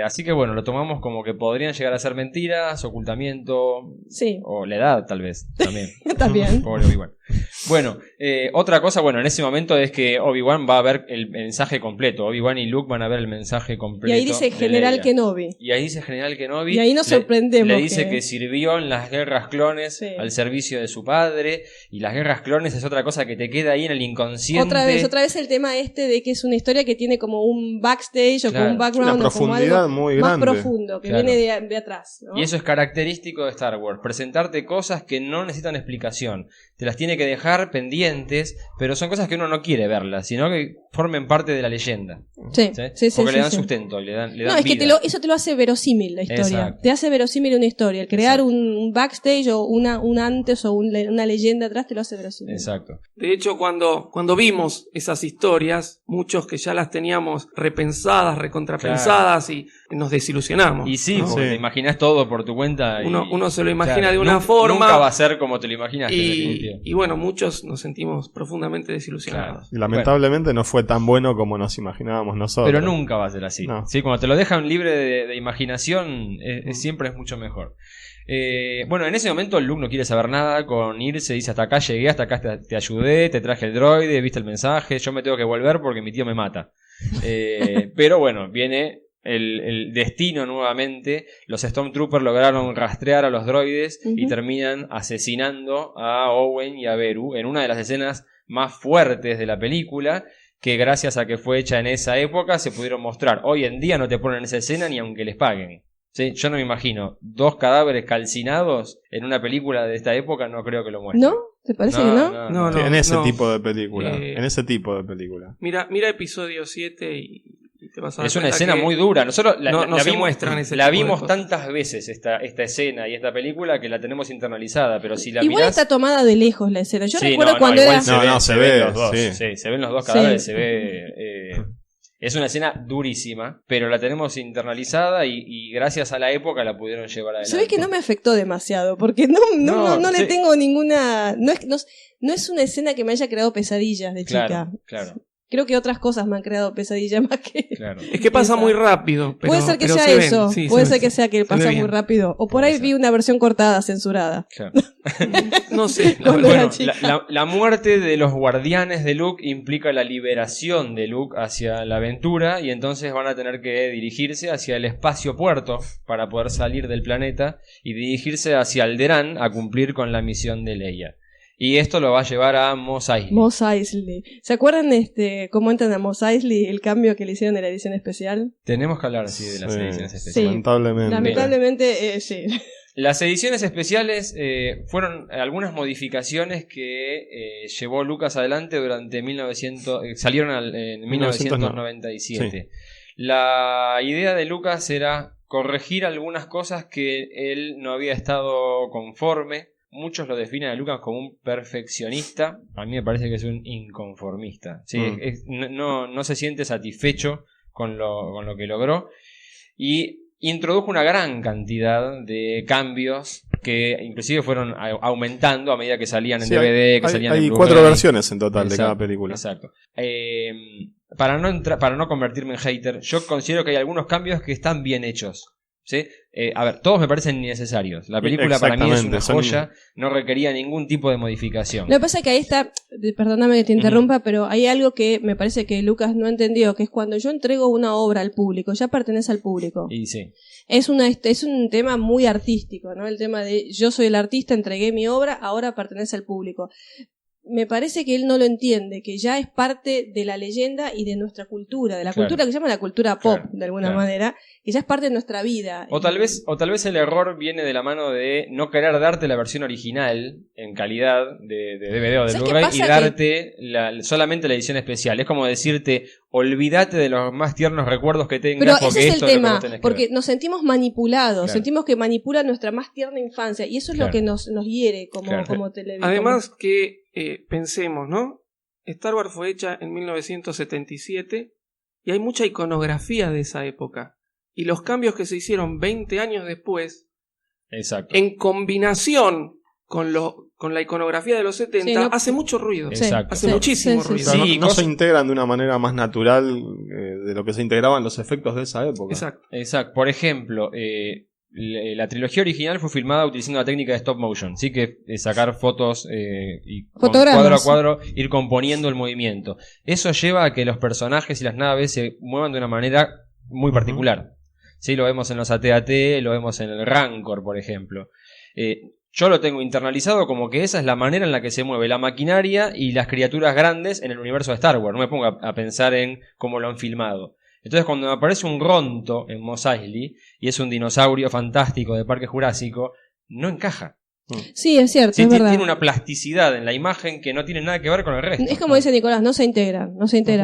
Así que bueno, lo tomamos como que podrían llegar a ser mentiras, ocultamiento, o la edad tal vez, también. También. Pobre Obi-Wan. Bueno, otra cosa, en ese momento es que Obi-Wan va a ver el mensaje completo. Obi-Wan y Luke van a ver el mensaje completo. Y ahí dice General Kenobi. Y ahí dice General Kenobi. Y ahí nos sorprendemos. Le dice que sirvió en las guerras clones al servicio de su padre. Y las guerras clones es otra cosa que te queda ahí en el inconsciente. Otra vez el tema de que es una historia que tiene como un backstage o como un background. Una profundidad o como algo muy más grande. profundo, que viene de atrás, ¿no? Y eso es característico de Star Wars. Presentarte cosas que no necesitan explicación. Te las tiene que dejar pendientes, pero son cosas que uno no quiere verlas, sino que formen parte de la leyenda. Sí. Porque le dan sustento, le dan es que eso te lo hace verosímil la historia. Exacto. Te hace verosímil una historia. El crear un backstage o un antes o una leyenda atrás te lo hace verosímil. Exacto. De hecho, cuando vimos esas historias, muchos que ya las teníamos repensadas, recontrapensadas y nos desilusionamos. Y sí, ¿no? Porque te imaginas todo por tu cuenta. Uno se lo imagina de una forma. Nunca va a ser como te lo imaginaste. Y bueno, muchos nos sentimos profundamente desilusionados. Claro. Y lamentablemente no fue tan bueno como nos imaginábamos nosotros. Pero nunca va a ser así. No. ¿Sí? Cuando te lo dejan libre de imaginación, siempre es mucho mejor. Bueno, en ese momento Luke no quiere saber nada con irse, dice hasta acá llegué, hasta acá te ayudé, te traje el droide, viste el mensaje, yo me tengo que volver porque mi tío me mata. Pero bueno, viene el destino nuevamente. Los Stormtroopers lograron rastrear a los droides y terminan asesinando a Owen y a Beru en una de las escenas más fuertes de la película, que gracias a que fue hecha en esa época se pudieron mostrar. Hoy en día no te ponen esa escena ni aunque les paguen. ¿Sí? Yo no me imagino 2 cadáveres calcinados en una película de esta época, no creo que lo muestren. ¿No? ¿Te parece que no? No, en ese tipo de película. En ese tipo de película. Mira episodio 7 y te vas a dar es una escena muy dura. Nosotros la vimos tantas veces esta escena y esta película que la tenemos internalizada, pero si la igual mirás... está tomada de lejos la escena. Yo recuerdo cuando era... se ve los dos. Sí, se ven los dos cadáveres, se ve... Es una escena durísima, pero la tenemos internalizada y gracias a la época la pudieron llevar adelante. Se ve que no me afectó demasiado, porque no le tengo ninguna... No es una escena que me haya creado pesadillas de chica. Claro. Creo que otras cosas me han creado pesadillas más que... Claro. Es que pasa muy rápido. Pero, puede ser que sea eso. Puede ser que sea que pasa muy rápido. O por ahí vi una versión cortada, censurada. Claro. No sé. La muerte de los guardianes de Luke implica la liberación de Luke hacia la aventura, y entonces van a tener que dirigirse hacia el espacio puerto para poder salir del planeta y dirigirse hacia Alderaan a cumplir con la misión de Leia. Y esto lo va a llevar a Mos Eisley. Mos Eisley. ¿Se acuerdan cómo entran a Mos Eisley, el cambio que le hicieron en la edición especial? Tenemos que hablar así de las ediciones especiales. Sí, lamentablemente, sí. Las ediciones especiales fueron algunas modificaciones que llevó Lucas adelante durante salieron en 1997. Sí. La idea de Lucas era corregir algunas cosas que él no había estado conforme. Muchos lo definen a Lucas como un perfeccionista. A mí me parece que es un inconformista. ¿Sí? No se siente satisfecho con lo que logró. Y introdujo una gran cantidad de cambios que inclusive fueron aumentando a medida que salían en DVD, que salían en Blu-ray. Hay 4 versiones en total de cada película. Exacto. Para no convertirme en hater, yo considero que hay algunos cambios que están bien hechos. ¿Sí? A ver, todos me parecen innecesarios. La película para mí es una joya, no requería ningún tipo de modificación. Lo que pasa es que ahí está, perdóname que te interrumpa, pero hay algo que me parece que Lucas no entendió, que es cuando yo entrego una obra al público, ya pertenece al público. Y sí. Es un tema muy artístico, ¿no? El tema de yo soy el artista, entregué mi obra, ahora pertenece al público. Me parece que él no lo entiende, que ya es parte de la leyenda y de nuestra cultura, de la cultura que se llama la cultura pop, de alguna manera, que ya es parte de nuestra vida. O tal vez el error viene de la mano de no querer darte la versión original en calidad de DVD o de Blu-ray y darte solamente la edición especial. Es como decirte, olvídate de los más tiernos recuerdos que tengas. Pero porque ese es esto el tema, es lo que tenés que porque ver. nos sentimos manipulados, sentimos que manipulan nuestra más tierna infancia, y eso es lo que nos hiere como televisión. Además que pensemos, ¿no? Star Wars fue hecha en 1977 y hay mucha iconografía de esa época. Y los cambios que se hicieron 20 años después, exacto, en combinación con la iconografía de los 70, hace mucho ruido. Exacto. Hace muchísimo ruido. No se integran de una manera más natural de lo que se integraban los efectos de esa época. Exacto. Por ejemplo, la trilogía original fue filmada utilizando la técnica de stop motion, sí, que es sacar fotos y cuadro a cuadro ir componiendo el movimiento. Eso lleva a que los personajes y las naves se muevan de una manera muy particular. Sí, lo vemos en los AT-AT, lo vemos en el Rancor, por ejemplo. Yo lo tengo internalizado como que esa es la manera en la que se mueve la maquinaria y las criaturas grandes en el universo de Star Wars. No me pongo a pensar en cómo lo han filmado. Entonces cuando me aparece un Ronto en Mos Eisley y es un dinosaurio fantástico de Parque Jurásico, no encaja. Sí, es cierto, es verdad. Tiene una plasticidad en la imagen que no tiene nada que ver con el resto. Es como dice Nicolás, no se integra.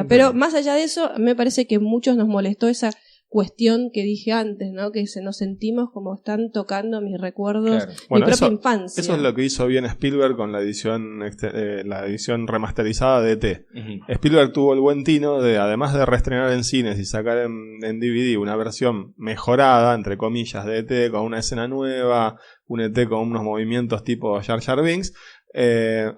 Pero más allá de eso, me parece que muchos nos molestó esa cuestión que dije antes, ¿no? Que nos sentimos como están tocando mis recuerdos, mi propia infancia. Eso es lo que hizo bien Spielberg con la edición remasterizada de E.T. Spielberg tuvo el buen tino de, además de reestrenar en cines y sacar en DVD una versión mejorada, entre comillas, de E.T. con una escena nueva, un E.T. con unos movimientos tipo Jar Jar Binks.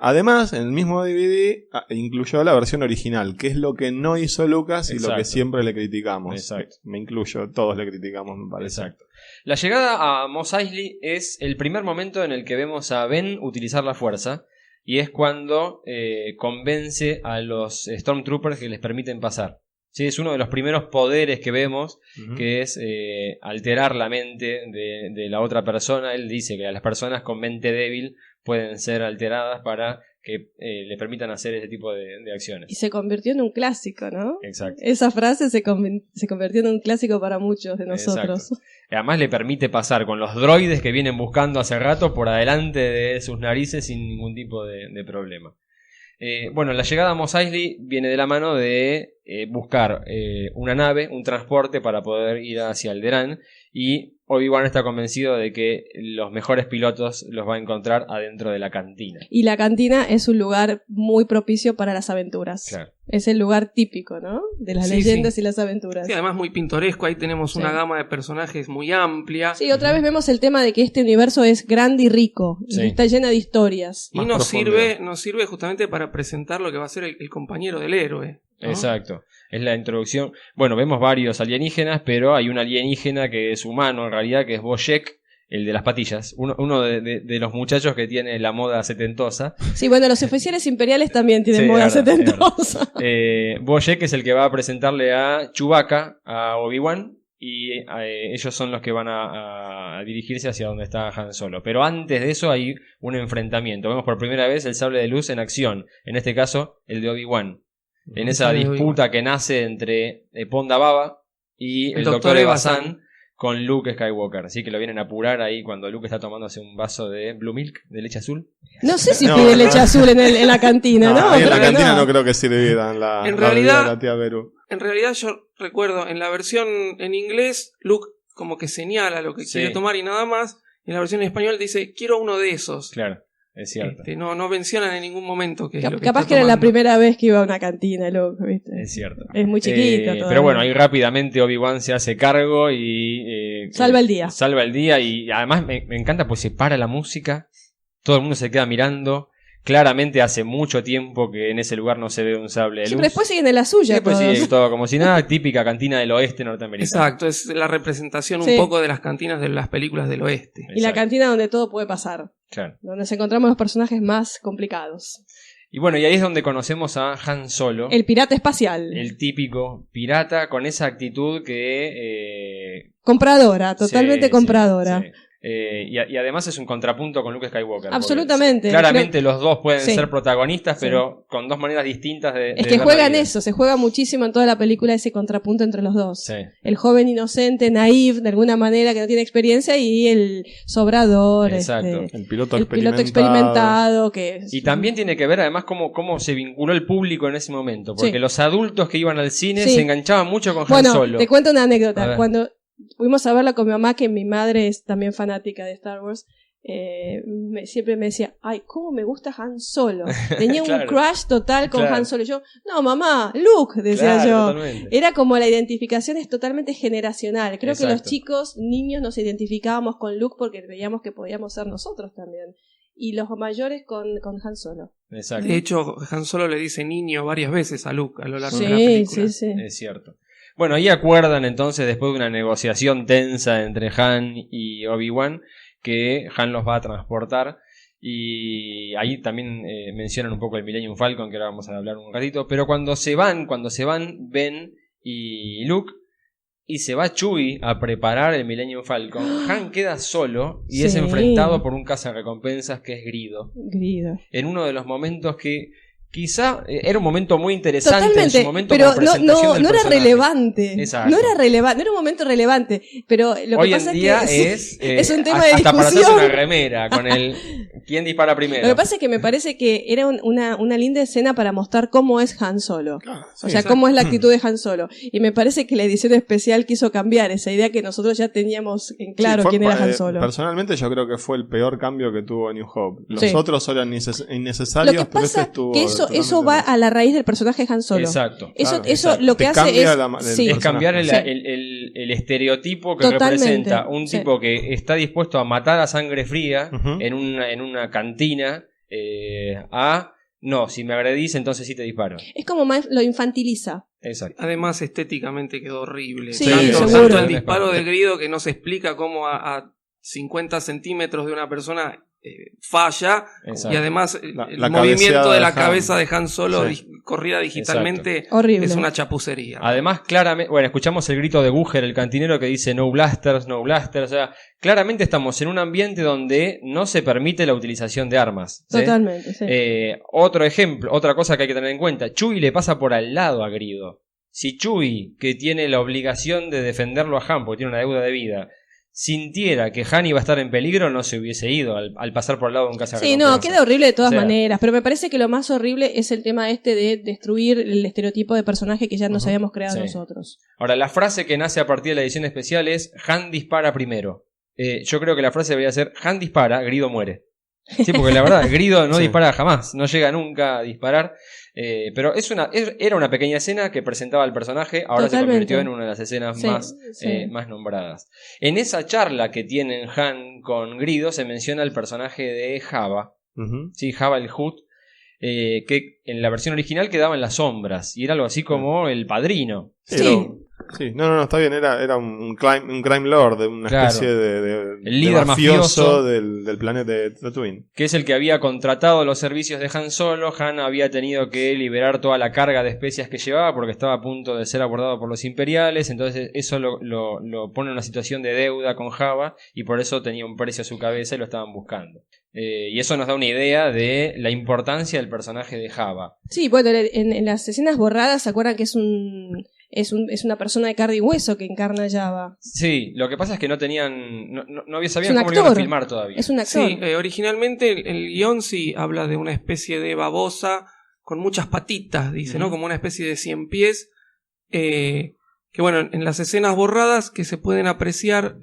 Además, en el mismo DVD incluyó la versión original, que es lo que no hizo Lucas y lo que siempre le criticamos. Exacto. Me incluyo, todos le criticamos, me parece. Exacto. La llegada a Mos Eisley es el primer momento en el que vemos a Ben utilizar la fuerza, y es cuando convence a los Stormtroopers que les permiten pasar. Sí, es uno de los primeros poderes que vemos, que es alterar la mente de la otra persona. Él dice que a las personas con mente débil pueden ser alteradas para que le permitan hacer ese tipo de acciones. Y se convirtió en un clásico, ¿no? Exacto. Esa frase se convirtió en un clásico para muchos de nosotros. Exacto. Además le permite pasar con los droides que vienen buscando hace rato por adelante de sus narices sin ningún tipo de problema. Bueno, la llegada a Mos Eisley viene de la mano de buscar una nave, un transporte para poder ir hacia Alderaan, y Obi-Wan está convencido de que los mejores pilotos los va a encontrar adentro de la cantina. Y la cantina es un lugar muy propicio para las aventuras. Claro. Es el lugar típico, ¿no? De las leyendas y las aventuras. Sí, además muy pintoresco. Ahí tenemos una gama de personajes muy amplia. Sí, otra vez vemos el tema de que este universo es grande y rico. Y está lleno de historias. Y nos sirve justamente para presentar lo que va a ser el compañero del héroe, ¿no? Exacto. Es la introducción. Bueno, vemos varios alienígenas, pero hay un alienígena que es humano en realidad, que es Boyek, el de las patillas. Uno de los muchachos que tiene la moda setentosa. Sí, bueno, los oficiales imperiales también tienen moda setentosa. Boyek es el que va a presentarle a Chewbacca, a Obi-Wan, y ellos son los que van a dirigirse hacia donde está Han Solo. Pero antes de eso hay un enfrentamiento. Vemos por primera vez el sable de luz en acción. En este caso, el de Obi-Wan. En esa disputa que nace entre Ponda Baba y el Dr. Evazan con Luke Skywalker. Así que lo vienen a apurar ahí cuando Luke está tomándose un vaso de Blue Milk, de leche azul. No sé si pide leche azul en la cantina, ¿no? En la cantina no creo que sirva en realidad, la tía Beru. En realidad yo recuerdo, en la versión en inglés, Luke como que señala lo que quiere tomar y nada más. En la versión en español dice, quiero uno de esos. Claro. Es cierto. No mencionan en ningún momento que capaz que era la primera vez que iba a una cantina, loco, ¿viste? Es cierto. Es muy chiquito. Pero bueno, ahí rápidamente Obi-Wan se hace cargo y salva el día. Salva el día y además me encanta, pues se para la música, todo el mundo se queda mirando. Claramente hace mucho tiempo que en ese lugar no se ve un sable de luz. Después siguen de la suya. Después sigue todo como si nada, típica cantina del oeste norteamericano. Exacto, es la representación un poco de las cantinas de las películas del oeste. Y la cantina donde todo puede pasar. Claro. Donde nos encontramos los personajes más complicados. Y bueno, y ahí es donde conocemos a Han Solo. El pirata espacial. El típico pirata con esa actitud que... compradora, totalmente compradora. Sí. Y además es un contrapunto con Luke Skywalker. Absolutamente. Claramente los dos pueden ser protagonistas, pero con dos maneras distintas de es que juegan eso, se juega muchísimo en toda la película ese contrapunto entre los dos. Sí. El joven inocente, naïf, de alguna manera, que no tiene experiencia, y el sobrador. Exacto. El piloto experimentado. Y también tiene que ver además cómo se vinculó el público en ese momento, porque los adultos que iban al cine se enganchaban mucho con Han Solo. Bueno, te cuento una anécdota. Cuando fuimos a verla con mi mamá, que mi madre es también fanática de Star Wars, siempre me decía, ay, cómo me gusta Han Solo. Tenía un crush total con Han Solo. Yo, no, mamá, Luke, decía yo. Totalmente. Era como la identificación es totalmente generacional. Creo que los chicos, niños, nos identificábamos con Luke porque veíamos que podíamos ser nosotros también. Y los mayores con Han Solo. Exacto. De hecho, Han Solo le dice niño varias veces a Luke a lo largo de la película. Sí. Es cierto. Bueno, ahí acuerdan entonces, después de una negociación tensa entre Han y Obi-Wan, que Han los va a transportar. Y ahí también mencionan un poco el Millennium Falcon, que ahora vamos a hablar un ratito. Pero cuando se van Ben y Luke, y se va Chewie a preparar el Millennium Falcon, Han queda solo y es enfrentado por un cazarrecompensas que es Grido. En uno de los momentos que quizá era un momento muy interesante. Totalmente, en su momento, pero no era relevante. Exacto. No era relevante, no era un momento relevante. Pero lo hoy que pasa en día es un tema de hasta discusión. para hacerse una remera con el quién dispara primero. Lo que pasa es que me parece que era una linda escena para mostrar cómo es Han Solo. Claro, sí, o sea, cómo es la actitud de Han Solo. Y me parece que la edición especial quiso cambiar esa idea que nosotros ya teníamos en claro quién era Han Solo. Personalmente yo creo que fue el peor cambio que tuvo New Hope. Los Sí. otros eran innecesarios, Lo que pero pasa ese estuvo que eso va a la raíz del personaje Han Solo. Exacto. Eso Exacto. lo que Te hace cambia es... Es cambiar Sí. el estereotipo que Totalmente, representa un sí. tipo que está dispuesto a matar a sangre fría Ujú. en una cantina no, si me agredís entonces sí te disparo. Es como más lo infantiliza. Exacto. Además, estéticamente quedó horrible. Sí, tanto seguro. el disparo de Grido que no se explica cómo a 50 centímetros de una persona falla. Exacto. Y además La el movimiento cabeceada de la Han. cabeza de Han Solo Sí. corrida digitalmente Horrible. es una chapucería. Además, claramente, bueno, escuchamos el grito de Booger, el cantinero, que dice no blasters, no blasters. O sea, claramente estamos en un ambiente donde no se permite la utilización de armas. ¿sí? Totalmente, sí. Otro ejemplo, otra cosa que hay que tener en cuenta, Chewie le pasa por al lado a Grido. Si Chewie, que tiene la obligación de defenderlo a Han porque tiene una deuda de vida, sintiera que Han iba a estar en peligro, no se hubiese ido al pasar por al lado de un Sí, no, queda horrible de todas O sea, maneras, pero me parece que lo más horrible es el tema de destruir el estereotipo de personaje que ya nos habíamos creado Sí. nosotros. Ahora, la frase que nace a partir de la edición especial es Han dispara primero. Yo creo que la frase debería ser Han dispara, Grido muere. Sí, porque la verdad, Grido no Sí. dispara jamás, no llega nunca a disparar. Pero era una pequeña escena que presentaba al personaje, ahora Totalmente. se convirtió en una de las escenas Sí, sí. más nombradas. En esa charla que tienen Han con Grido se menciona el personaje de Jabba, Ujú. ¿sí? Jabba el Hutt, que en la versión original quedaba en las sombras y era algo así como el padrino. Sí. Sí. Sí, no, está bien, era un crime lord, una Claro. especie de El líder mafioso del planeta de Tatooine. Que es el que había contratado los servicios de Han Solo. Han había tenido que liberar toda la carga de especias que llevaba porque estaba a punto de ser abordado por los imperiales, entonces eso lo pone en una situación de deuda con Jabba y por eso tenía un precio a su cabeza y lo estaban buscando. Y eso nos da una idea de la importancia del personaje de Jabba. Sí, bueno, en las escenas borradas se acuerdan que es una persona de carne y hueso que encarna a Jabba. Sí, lo que pasa es que no sabían un cómo lo iban a actor. filmar todavía. Es un actor. Sí, originalmente el guión sí habla de una especie de babosa con muchas patitas, dice, ¿no? Como una especie de 100 pies. Que bueno, en las escenas borradas que se pueden apreciar,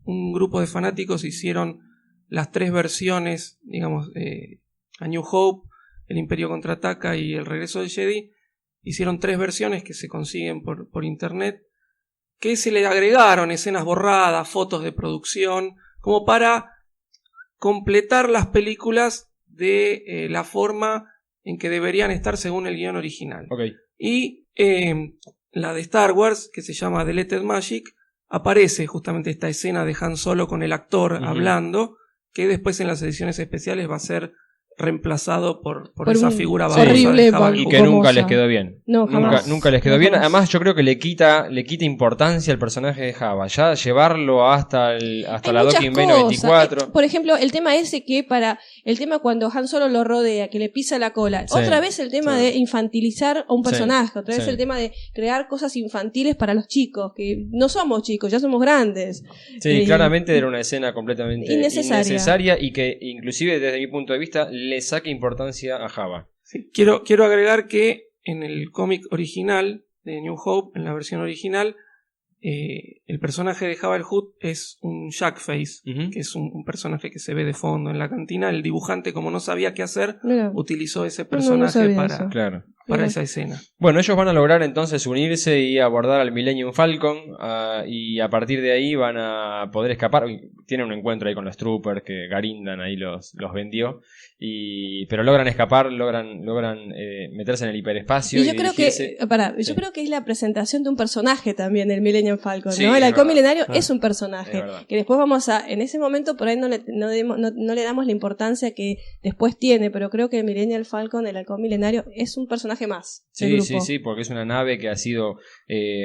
un grupo de fanáticos hicieron las 3 versiones, digamos, A New Hope, El Imperio Contraataca y El Regreso del Jedi. Hicieron 3 versiones que se consiguen por internet, que se le agregaron escenas borradas, fotos de producción, como para completar las películas de la forma en que deberían estar según el guión original. Ok. Y la de Star Wars, que se llama Deleted Magic, aparece justamente esta escena de Han Solo con el actor hablando, que después en las ediciones especiales va a ser reemplazado por esa figura babosa horrible de Jabba el Y Hutt. que nunca Famosa. les quedó bien. No, jamás. Nunca les quedó No, bien. jamás. Además, yo creo que le quita importancia al personaje de Jabba. Ya llevarlo hasta Hay la muchas Docking Bay cosas. 94. Por ejemplo, el tema ese el tema cuando Han Solo lo rodea, que le pisa la cola. Sí, Otra vez el tema sí. de infantilizar a un personaje. Otra vez sí. el tema de crear cosas infantiles para los chicos, que no somos chicos, ya somos grandes. Sí, claramente era una escena completamente Innecesaria. y que inclusive desde mi punto de vista le saca importancia a Jabba. Sí, quiero agregar que en el cómic original de New Hope, en la versión original, el personaje de Jabba el Hutt es un Jackface, Ujú. que es un personaje que se ve de fondo en la cantina. El dibujante, como no sabía qué hacer, Mira. utilizó ese No personaje sabía eso. Claro. para Mira. esa escena. Bueno, ellos van a lograr entonces unirse y abordar al Millennium Falcon y a partir de ahí van a poder escapar. Tienen un encuentro ahí con los troopers que Garindan ahí los vendió, pero logran escapar, logran meterse en el hiperespacio. Y yo creo dirigirse. yo creo que es la presentación de un personaje también del Millennium Falcon, Sí, ¿no? El es halcón verdad. milenario es un personaje Es verdad. que después en ese momento por ahí no le damos la importancia que después tiene, pero creo que el Millennium Falcon, el halcón milenario, es un personaje personaje más del grupo. Sí, porque es una nave que ha sido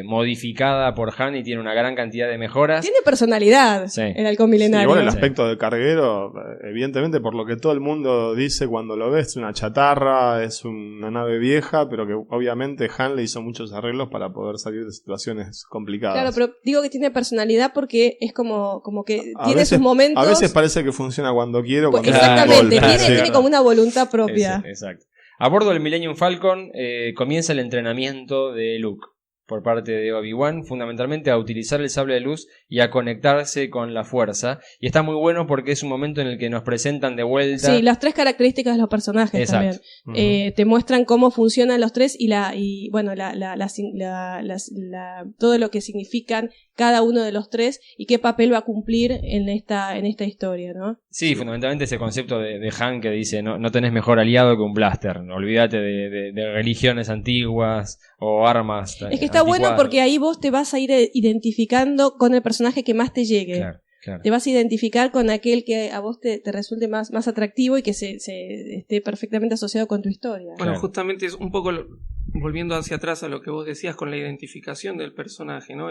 modificada por Han y tiene una gran cantidad de mejoras. Tiene personalidad el halcón milenario. Igual el aspecto de carguero, evidentemente por lo que todo el mundo dice cuando lo ves, es una chatarra, es una nave vieja, pero que obviamente Han le hizo muchos arreglos para poder salir de situaciones complicadas. Claro, pero digo que tiene personalidad porque es como que tiene sus momentos. A veces parece que funciona cuando quiere o cuando exactamente, tiene como una voluntad propia. Exacto. A bordo del Millennium Falcon comienza el entrenamiento de Luke por parte de Obi-Wan, fundamentalmente a utilizar el sable de luz y a conectarse con la fuerza. Y está muy bueno porque es un momento en el que nos presentan de vuelta... Sí, las 3 características de los personajes. Exacto. También. Te muestran cómo funcionan los 3 y todo lo que significan cada uno de los 3 y qué papel va a cumplir en esta historia, ¿no? Sí, fundamentalmente ese concepto de Han que dice no tenés mejor aliado que un blaster, olvídate de religiones antiguas o armas. Es que está bueno porque ahí vos te vas a ir identificando con el personaje que más te llegue. Claro. Te vas a identificar con aquel que a vos te resulte más atractivo y que se esté perfectamente asociado con tu historia. Bueno, justamente es un poco volviendo hacia atrás a lo que vos decías con la identificación del personaje, ¿no?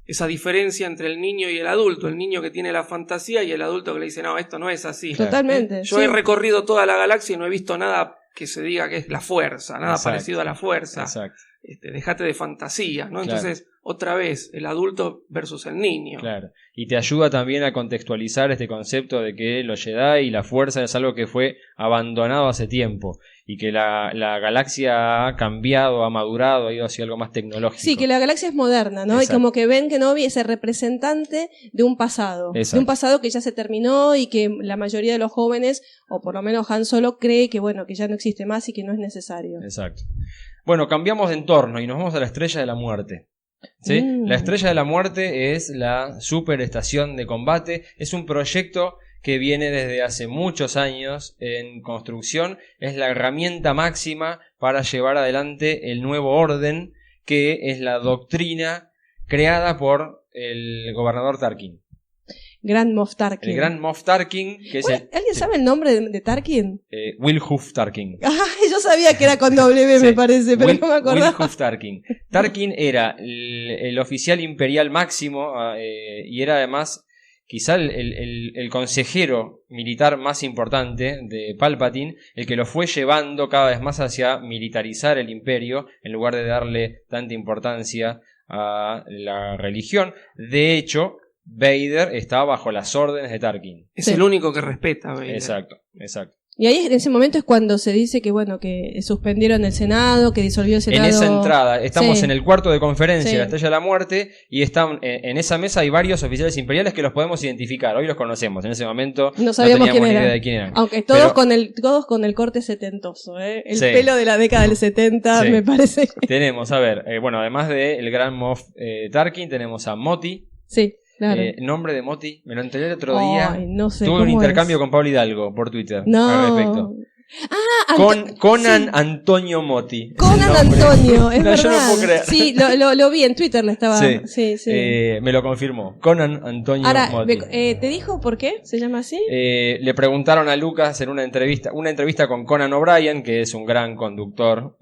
Esa diferencia entre el niño y el adulto, el niño que tiene la fantasía y el adulto que le dice, no, esto no es así. Totalmente. Yo he recorrido toda la galaxia y no he visto nada que se diga que es la fuerza, nada parecido a la fuerza. Exacto. Dejate de fantasía, ¿no? Claro. Entonces, otra vez, el adulto versus el niño. Claro. Y te ayuda también a contextualizar este concepto de que los Jedi y la fuerza es algo que fue abandonado hace tiempo y que la galaxia ha cambiado, ha madurado, ha ido hacia algo más tecnológico. Sí, que la galaxia es moderna, ¿no? Exacto. Y como que ven que Kenobi es el representante de un pasado. Exacto. De un pasado que ya se terminó y que la mayoría de los jóvenes, o por lo menos Han Solo, cree que que ya no existe más y que no es necesario. Exacto. Bueno, cambiamos de entorno y nos vamos a la Estrella de la Muerte. ¿Sí? La Estrella de la Muerte es la superestación de combate. Es un proyecto que viene desde hace muchos años en construcción. Es la herramienta máxima para llevar adelante el nuevo orden, que es la doctrina creada por el gobernador Tarkin. Grand Moff Tarkin. El Grand Moff Tarkin, que es ¿Alguien sabe el nombre de Tarkin? Wilhuf Tarkin. Yo sabía que era con W, me parece, pero no me acordaba. Wilhuf Tarkin. Tarkin era el oficial imperial máximo y era además quizá el consejero militar más importante de Palpatine, el que lo fue llevando cada vez más hacia militarizar el imperio en lugar de darle tanta importancia a la religión. De hecho, Vader está bajo las órdenes de Tarkin. Es el único que respeta a Vader. Exacto. Y ahí en ese momento es cuando se dice que que suspendieron el Senado, que disolvió el Senado. En esa entrada, estamos en el cuarto de conferencia de la Estrella de la Muerte y están en esa mesa hay varios oficiales imperiales que los podemos identificar. Hoy los conocemos, en ese momento no sabíamos ni idea de quién eran. Aunque todos con el corte setentoso, el pelo de la década del 70, me parece. Tenemos, a ver, además del Grand Moff Tarkin, tenemos a Moti. Sí. Claro. Nombre de Moti, me lo enteré el otro día. No sé. Tuve un intercambio con Pablo Hidalgo por Twitter al respecto. Conan Antonio Moti. Conan Antonio, es verdad. Yo no puedo creer. Sí, lo vi en Twitter, le estaba. Sí. Me lo confirmó. Conan Antonio Moti. ¿Te dijo por qué se llama así? Le preguntaron a Lucas en una entrevista con Conan O'Brien, que es un gran conductor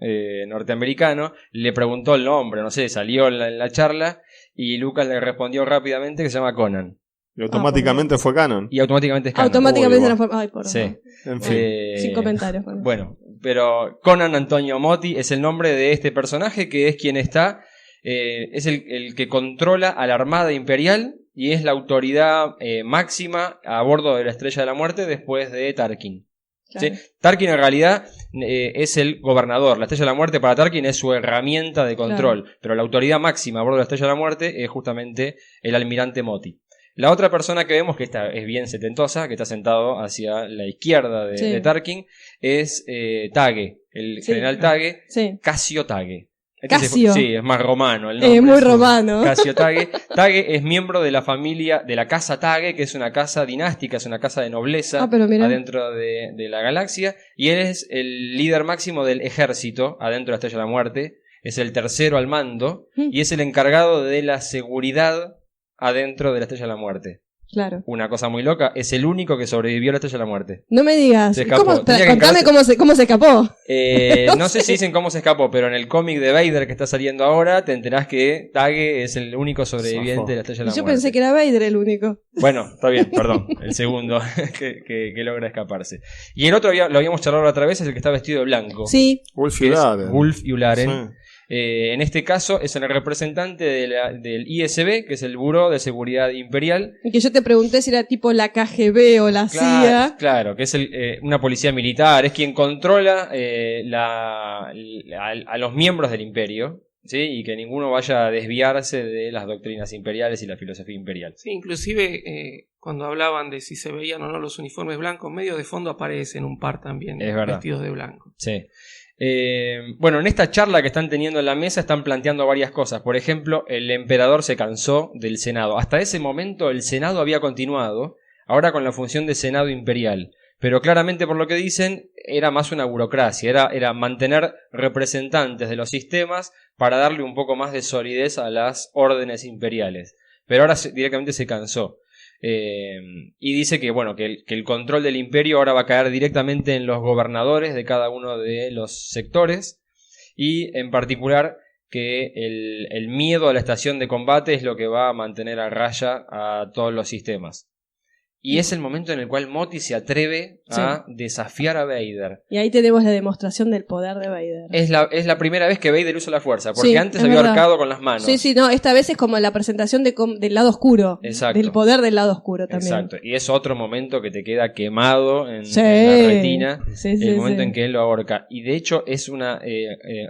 norteamericano. Le preguntó el nombre, no sé, salió en la charla. Y Lucas le respondió rápidamente que se llama Conan. Y automáticamente fue canon. Y automáticamente es canon. Automáticamente se fue. Ay, por sí. En fin. Sin comentarios. Bueno, pero Conan Antonio Moti es el nombre de este personaje que es quien está. Es el que controla a la Armada Imperial y es la autoridad máxima a bordo de la Estrella de la Muerte después de Tarkin. Claro. ¿Sí? Tarkin en realidad es el gobernador. La Estrella de la Muerte para Tarkin es su herramienta de control, pero la autoridad máxima a bordo de la Estrella de la Muerte es justamente el almirante Moti. La otra persona que vemos, que esta es bien setentosa, que está sentado hacia la izquierda de Tarkin, es Tage, el general Tage, Cassio Tage. Casio. Sí, es más romano el nombre. Muy romano. Cassio Tage. Tage es miembro de la familia, de la casa Tage, que es una casa dinástica, es una casa de nobleza adentro de la galaxia. Y él es el líder máximo del ejército adentro de la Estrella de la Muerte. Es el tercero al mando y es el encargado de la seguridad adentro de la Estrella de la Muerte. Claro. Una cosa muy loca, es el único que sobrevivió a la Estrella de la Muerte. No me digas. Se escapó. Contame cómo se escapó. No sé si dicen cómo se escapó, pero en el cómic de Vader que está saliendo ahora, te enterás que Tage es el único sobreviviente de la Estrella de la Muerte. Yo pensé que era Vader el único. Bueno, está bien, perdón. El segundo que logra escaparse. Y el otro lo habíamos charlado otra vez, es el que está vestido de blanco. Sí. Wulf Yularen. Sí. En este caso es el representante del ISB, que es el Buró de Seguridad Imperial. Y que yo te pregunté si era tipo la KGB o la CIA. Claro, que es una policía militar, es quien controla a los miembros del imperio, ¿sí? Y que ninguno vaya a desviarse de las doctrinas imperiales y la filosofía imperial. Sí, inclusive cuando hablaban de si se veían o no los uniformes blancos, medio de fondo aparecen un par también vestidos de blanco. Sí. Bueno, en esta charla que están teniendo en la mesa están planteando varias cosas. Por ejemplo, el emperador se cansó del Senado. Hasta ese momento el Senado había continuado, ahora con la función de Senado imperial. Pero claramente, por lo que dicen, era más una burocracia, era mantener representantes de los sistemas para darle un poco más de solidez a las órdenes imperiales. Pero ahora directamente se cansó. Y dice que, bueno, que el control del imperio ahora va a caer directamente en los gobernadores de cada uno de los sectores, y en particular que el miedo a la estación de combate es lo que va a mantener a raya a todos los sistemas. Y es el momento en el cual Motti se atreve a desafiar a Vader. Y ahí tenemos la demostración del poder de Vader. Es la primera vez que Vader usa la fuerza, porque antes había ahorcado con las manos. Sí, no, esta vez es como la presentación del lado oscuro. Exacto. Del poder del lado oscuro también. Exacto, y es otro momento que te queda quemado en la retina, el momento en que él lo ahorca. Y de hecho es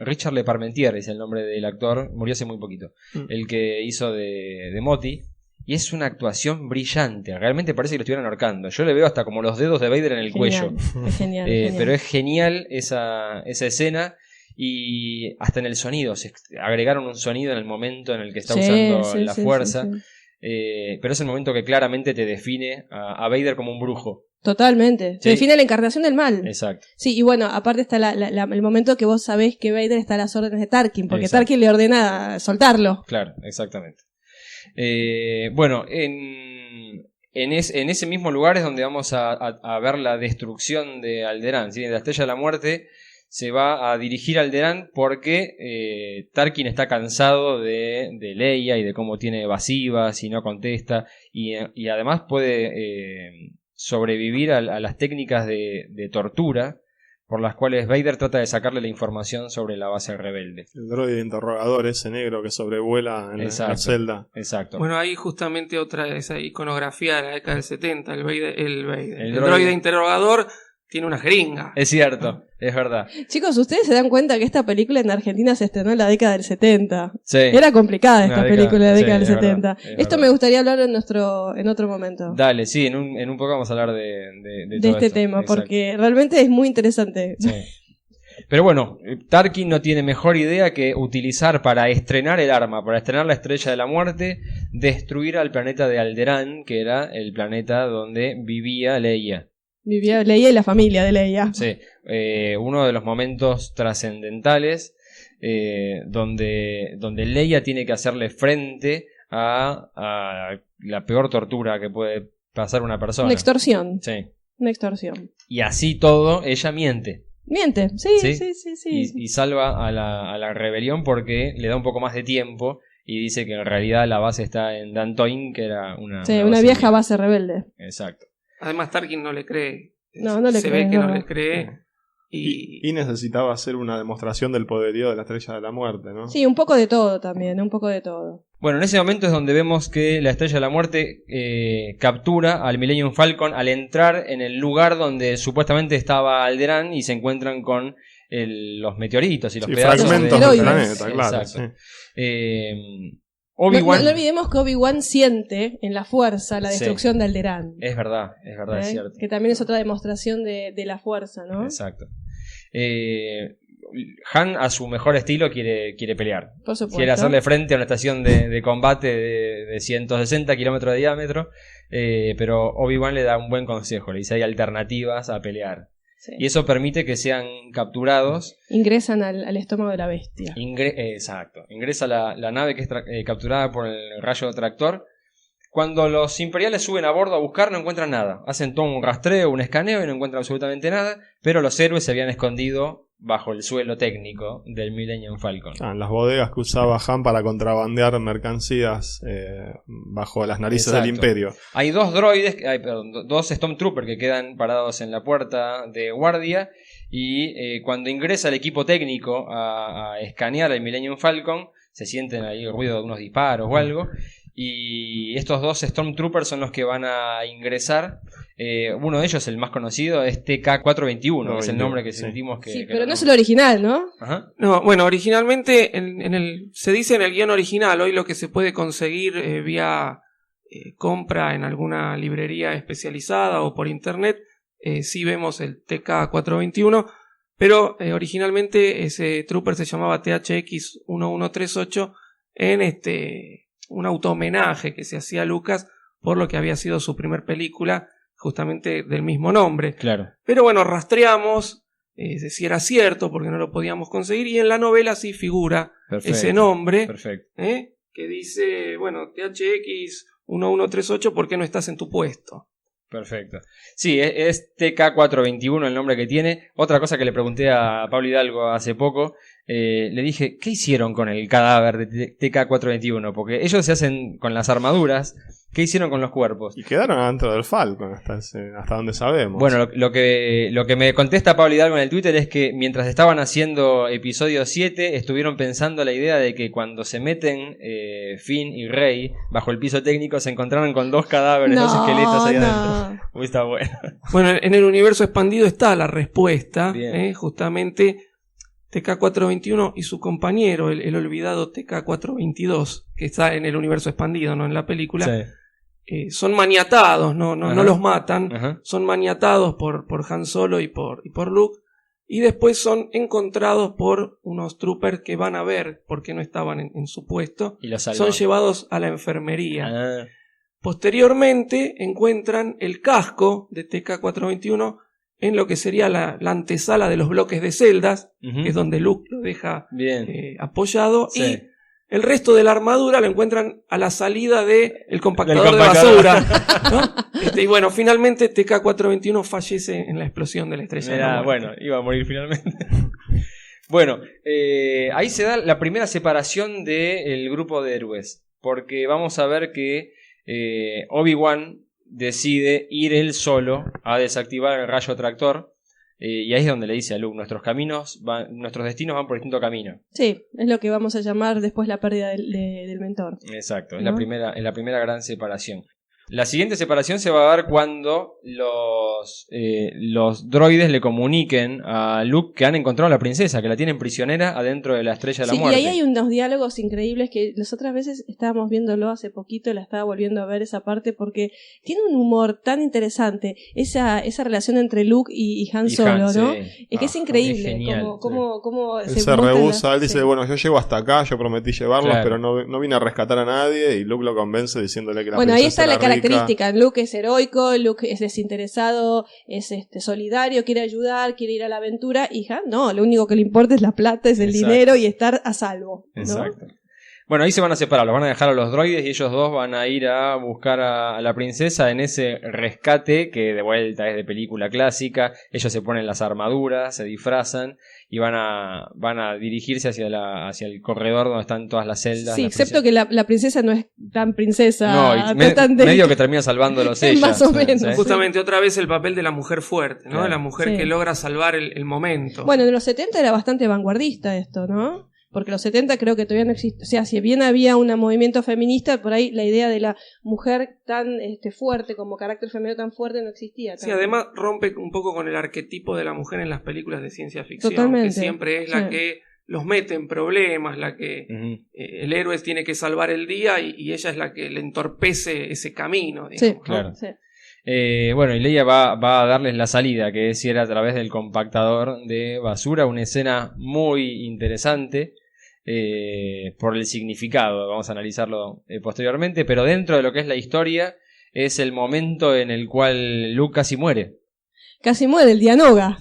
Richard Le Parmentier es el nombre del actor, murió hace muy poquito, el que hizo de Motti. Y es una actuación brillante. Realmente parece que lo estuvieran ahorcando. Yo le veo hasta como los dedos de Vader en el cuello. Es genial, pero es genial esa escena. Y hasta en el sonido. Se agregaron un sonido en el momento en el que está usando la fuerza. Pero es el momento que claramente te define a Vader como un brujo. Totalmente. Se define la encarnación del mal. Exacto. Sí, y bueno, aparte está el momento que vos sabés que Vader está a las órdenes de Tarkin. Porque Tarkin le ordena soltarlo. Claro, exactamente. Bueno, en ese mismo lugar es donde vamos a ver la destrucción de Alderaan, ¿sí? De la Estrella de la Muerte se va a dirigir a Alderaan porque Tarkin está cansado de Leia y de cómo tiene evasivas y no contesta, y además puede sobrevivir a las técnicas de tortura por las cuales Vader trata de sacarle la información sobre la base rebelde. El droide de interrogador, ese negro que sobrevuela en la celda. Exacto. Bueno, ahí justamente esa iconografía de la década del 70, el droide interrogador tiene una jeringa. Es cierto, es verdad. Chicos, ustedes se dan cuenta que esta película en Argentina se estrenó en la década del 70. Sí. Era complicada esta película en la década del 70. Verdad, esto me gustaría hablar en otro momento. Dale, sí, en un poco vamos a hablar de todo este tema, exacto, porque realmente es muy interesante. Sí. Pero bueno, Tarkin no tiene mejor idea que utilizar para estrenar el arma, para estrenar la Estrella de la Muerte, destruir al planeta de Alderaan, que era el planeta donde vivía Leia. Vivía Leia y la familia de Leia. Sí, uno de los momentos trascendentales donde Leia tiene que hacerle frente a la peor tortura que puede pasar una persona. Una extorsión. Sí. Una extorsión. Y así todo, ella miente. Miente, sí. Y salva a la rebelión porque le da un poco más de tiempo y dice que en realidad la base está en Dantooine, que era una vieja base rebelde. Exacto. Además Tarkin no le cree. No le cree. Se ve que no le cree. Y necesitaba hacer una demostración del poderío de la Estrella de la Muerte, ¿no? Sí, un poco de todo también, un poco de todo. Bueno, en ese momento es donde vemos que la Estrella de la Muerte captura al Millennium Falcon al entrar en el lugar donde supuestamente estaba Alderaan y se encuentran con los meteoritos y los pedazos fragmentos del planeta, claro. Exacto. Sí. Obi-Wan... No olvidemos que Obi-Wan siente en la fuerza la destrucción de Alderaan. Es verdad, es cierto. Que también es otra demostración de la fuerza, ¿no? Exacto. Han, a su mejor estilo, quiere pelear. Por supuesto. Quiere hacerle frente a una estación de combate de 160 kilómetros de diámetro, pero Obi-Wan le da un buen consejo, le dice hay alternativas a pelear. Sí. Y eso permite que sean capturados. Ingresan al estómago de la bestia. Exacto. Ingresa la nave que es capturada por el rayo tractor. Cuando los imperiales suben a bordo a buscar, no encuentran nada. Hacen todo un rastreo, un escaneo y no encuentran absolutamente nada. Pero los héroes se habían escondido bajo el suelo técnico del Millennium Falcon. Las bodegas que usaba Han para contrabandear mercancías bajo las narices del Imperio. Hay dos droides, dos Stormtroopers que quedan parados en la puerta de guardia. Y cuando ingresa el equipo técnico a escanear el Millennium Falcon, se sienten ahí el ruido de unos disparos o algo. Y estos dos Stormtroopers son los que van a ingresar. Uno de ellos, el más conocido, es TK-421, que es el nombre que sentimos que... Sí, pero no es el original, ¿no? Ajá. No, bueno, originalmente se dice en el guión original, hoy lo que se puede conseguir vía compra en alguna librería especializada o por internet, sí vemos el TK-421, pero originalmente ese trooper se llamaba THX-1138 en un auto-homenaje que se hacía a Lucas por lo que había sido su primer película, justamente del mismo nombre. Claro. Pero bueno, rastreamos si era cierto porque no lo podíamos conseguir, y en la novela sí figura ese nombre. Perfecto. Que dice, bueno, THX-1138, ¿por qué no estás en tu puesto? Perfecto. Sí, es TK-421 el nombre que tiene. Otra cosa que le pregunté a Pablo Hidalgo hace poco, le dije, ¿qué hicieron con el cadáver de TK-421? Porque ellos se hacen con las armaduras, ¿qué hicieron con los cuerpos? Y quedaron adentro del Falcon, hasta donde sabemos. Bueno, lo que me contesta Pablo Hidalgo en el Twitter es que mientras estaban haciendo episodio 7, estuvieron pensando la idea de que cuando se meten Finn y Rey bajo el piso técnico, se encontraron con dos cadáveres, dos esqueletos ahí adentro. Uy, está bueno. Bueno, en el universo expandido está la respuesta, justamente TK-421 y su compañero, el olvidado TK-422, que está en el universo expandido, no en la película. Sí. Son maniatados, no los matan, son maniatados por Han Solo y por Luke, y después son encontrados por unos troopers que van a ver por qué no estaban en su puesto, y son llevados a la enfermería. Posteriormente encuentran el casco de TK-421 en lo que sería la antesala de los bloques de celdas, que es donde Luke lo deja apoyado, sí. Y el resto de la armadura lo encuentran a la salida del compactador de basura, ¿no? Y bueno, finalmente TK-421 fallece en la explosión de la estrella de la muerte. Bueno, iba a morir finalmente. Bueno, ahí se da la primera separación del grupo de héroes, porque vamos a ver que Obi-Wan decide ir él solo a desactivar el rayo tractor, y ahí es donde le dice a Luke, nuestros destinos van por distinto camino. Sí, es lo que vamos a llamar después la pérdida del mentor. Exacto, ¿no? Es la primera gran separación. La siguiente separación se va a dar cuando los droides le comuniquen a Luke que han encontrado a la princesa, que la tienen prisionera adentro de la Estrella de la Muerte. Y ahí hay unos diálogos increíbles que las otras veces estábamos viéndolo hace poquito, la estaba volviendo a ver esa parte porque tiene un humor tan interesante, esa relación entre Luke y Han Solo, ¿no? Sí. Es que es increíble cómo él se rehúsa, él dice, bueno, yo llego hasta acá, yo prometí llevarlos, pero no vine a rescatar a nadie, y Luke lo convence diciéndole que la princesa ahí está la característica. Luke es heroico, Luke es desinteresado, es solidario, quiere ayudar, quiere ir a la aventura, y Han no, lo único que le importa es la plata, es el dinero y estar a salvo, ¿no? Exacto. Bueno, ahí se van a separar, los van a dejar a los droides y ellos dos van a ir a buscar a la princesa en ese rescate que de vuelta es de película clásica. Ellos se ponen las armaduras, se disfrazan y van a dirigirse hacia el corredor donde están todas las celdas. Sí, excepto que la princesa no es tan princesa. No, medio que termina salvándolos ella. Más o menos. ¿sí? Justamente otra vez el papel de la mujer fuerte, ¿no? Claro. La mujer que logra salvar el momento. Bueno, en los 70 era bastante vanguardista esto, ¿no? Porque los 70 creo que todavía no existe. O sea, si bien había un movimiento feminista, por ahí la idea de la mujer tan fuerte, como carácter femenino tan fuerte, no existía. Sí, además rompe un poco con el arquetipo de la mujer en las películas de ciencia ficción. Totalmente. Que siempre es la que los mete en problemas, la que el héroe tiene que salvar el día y ella es la que le entorpece ese camino. Digamos, sí, ¿no? claro. Sí. Bueno, y Leia va a darles la salida, que es ir a través del compactador de basura. Una escena muy interesante. Por el significado, vamos a analizarlo posteriormente, pero dentro de lo que es la historia es el momento en el cual Luke casi muere, el Dianoga,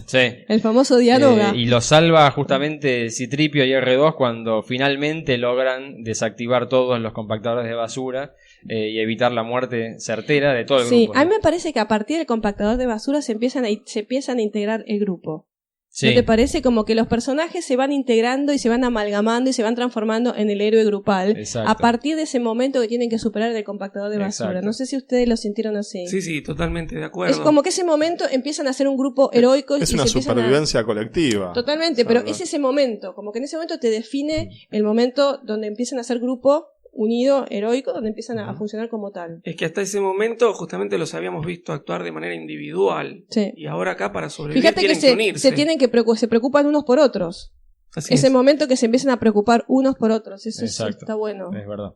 el famoso Dianoga, y lo salva justamente C-3PO y R2 cuando finalmente logran desactivar todos los compactadores de basura y evitar la muerte certera de todo el grupo. Sí, a mí me parece que a partir del compactador de basura se empiezan a integrar el grupo. Sí. ¿No te parece? Como que los personajes se van integrando y se van amalgamando y se van transformando en el héroe grupal. Exacto. A partir de ese momento que tienen que superar el compactador de basura. Exacto. No sé si ustedes lo sintieron así. Sí, totalmente de acuerdo. Es como que ese momento empiezan a ser un grupo heroico. Es y una se empiezan supervivencia colectiva. Totalmente, pero es ese momento. Como que en ese momento te define el momento donde empiezan a ser grupo unido, heroico, donde empiezan a funcionar como tal. Es que hasta ese momento justamente los habíamos visto actuar de manera individual. Sí. Y ahora acá para sobrevivir Fíjate que tienen que unirse. se preocupan unos por otros. Así Ese es. momento que se empiezan a preocupar unos por otros. Eso Exacto. está bueno. Es verdad.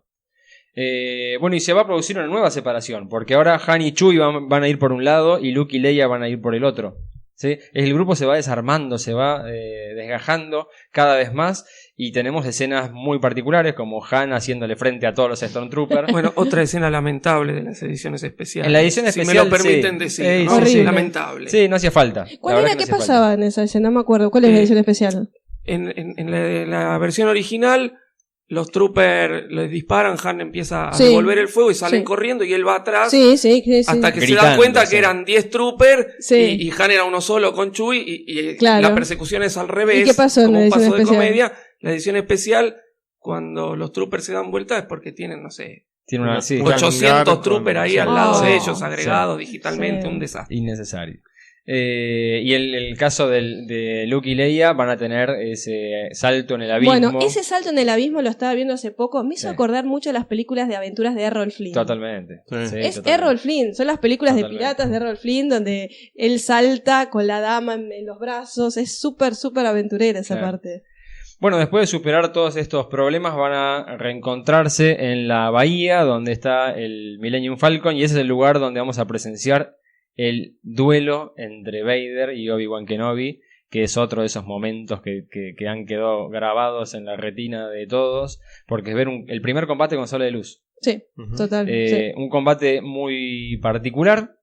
Bueno, y se va a producir una nueva separación, porque ahora Han y Chewie van a ir por un lado y Luke y Leia van a ir por el otro. ¿Sí? El grupo se va desarmando, se va desgajando cada vez más y tenemos escenas muy particulares como Han haciéndole frente a todos los Stormtroopers. Bueno, otra escena lamentable de las ediciones especiales. En la edición si especial, me lo permiten sí. decir, ¿no? Horrible. Lamentable. Sí, no hacía falta. ¿Cuál era? ¿Qué pasaba en esa escena? No me acuerdo. ¿Cuál es la edición especial? En la versión original, los troopers les disparan, Han empieza a Sí. devolver el fuego y salen Sí. corriendo y él va atrás Sí. hasta que se Gritando, dan cuenta sí. que eran 10 troopers Sí. y Han era uno solo con Chewie y Claro. la persecución es al revés. ¿Y qué pasó en como la un edición paso de especial? comedia. La edición especial, cuando los troopers se dan vuelta es porque tienen, no sé, Tiene una, sí, 800 troopers ahí al lado de ellos, Sí. agregados digitalmente, Sí. un desastre. innecesario. Y el caso de Luke y Leia van a tener ese salto en el abismo. Bueno, ese salto en el abismo lo estaba viendo hace poco. Me hizo Sí. acordar mucho a las películas de aventuras de Errol Flynn. Totalmente. Sí. Sí, Es totalmente. Errol Flynn, son las películas Totalmente. de piratas de Errol Flynn donde él salta con la dama en los brazos. Es súper aventurera esa Claro. parte. Bueno, después de superar todos estos problemas van a reencontrarse en la bahía donde está el Millennium Falcon y ese es el lugar donde vamos a presenciar el duelo entre Vader y Obi-Wan Kenobi, que es otro de esos momentos que han quedado grabados en la retina de todos, porque es ver el primer combate con sable de luz. Sí, Ujú. total. Sí. Un combate muy particular.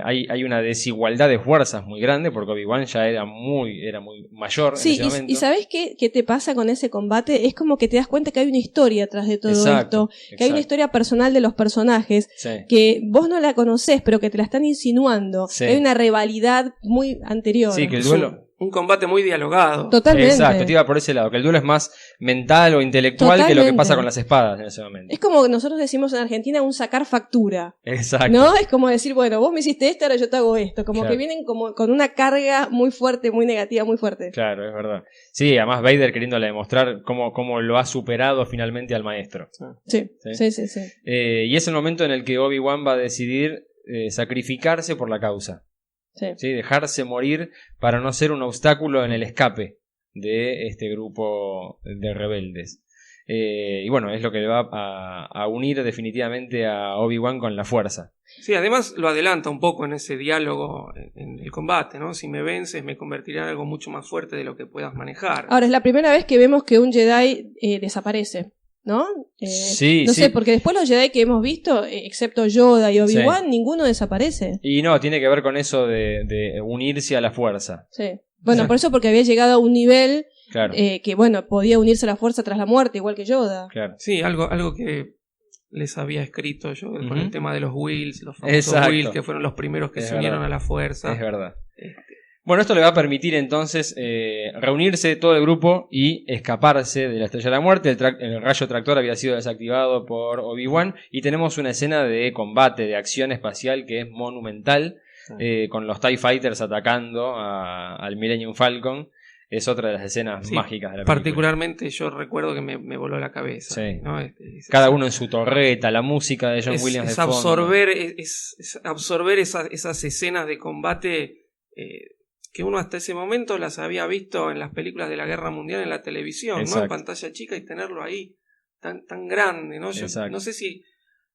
Hay una desigualdad de fuerzas muy grande porque Obi-Wan ya era muy mayor en Sí, ese momento. y ¿sabés qué te pasa con ese combate? Es como que te das cuenta que hay una historia atrás de todo Exacto, esto, que hay una historia personal de los personajes, Sí. que vos no la conocés, pero que te la están insinuando. Sí. Hay una rivalidad muy anterior. Sí, que el Es duelo. un combate muy dialogado. Totalmente. Exacto, te iba por ese lado, que el duelo es más mental o intelectual que lo que Totalmente. pasa con las espadas en ese momento. Es como nosotros decimos en Argentina un sacar factura. Exacto. ¿No? Es como decir, bueno, vos me hiciste esto, ahora yo te hago esto. Como Claro. que vienen como con una carga muy fuerte, muy negativa, muy fuerte. Claro, es verdad. Sí, además Vader queriéndole demostrar cómo lo ha superado finalmente al maestro. Sí, Sí. sí. Y es el momento en el que Obi-Wan va a decidir sacrificarse por la causa. Sí. ¿Sí? Dejarse morir para no ser un obstáculo en el escape de este grupo de rebeldes. Y bueno, es lo que le va a unir definitivamente a Obi-Wan con la fuerza. Sí, además lo adelanta un poco en ese diálogo en el combate, ¿no? Si me vences me convertirá en algo mucho más fuerte de lo que puedas manejar. Ahora, es la primera vez que vemos que un Jedi desaparece, ¿no? Sí, no sí. sé, porque después los Jedi que hemos visto, excepto Yoda y Obi-Wan, ninguno desaparece. Y no, tiene que ver con eso de unirse a la fuerza. Sí. Bueno, Sí. por eso, porque había llegado a un nivel Claro, que, bueno, podía unirse a la fuerza tras la muerte, igual que Yoda. claro. Sí, algo que les había escrito yo con Ujú. el tema de los Wills, los famosos Exacto. Wills que fueron los primeros que Es se unieron verdad. a la fuerza. Es verdad. Este, Bueno, esto le va a permitir entonces reunirse todo el grupo y escaparse de la Estrella de la Muerte. El rayo tractor había sido desactivado por Obi-Wan y tenemos una escena de combate, de acción espacial que es monumental, con los TIE Fighters atacando al Millennium Falcon. Es otra de las escenas Sí, mágicas de la película. particularmente yo recuerdo que me voló la cabeza. Sí. ¿no? Cada uno en su torreta, la música de John Williams de es fondo. absorber esas escenas de combate que uno hasta ese momento las había visto en las películas de la Guerra Mundial en la televisión, ¿no? Exacto. En pantalla chica y tenerlo ahí tan grande, ¿no? Yo Exacto. no sé si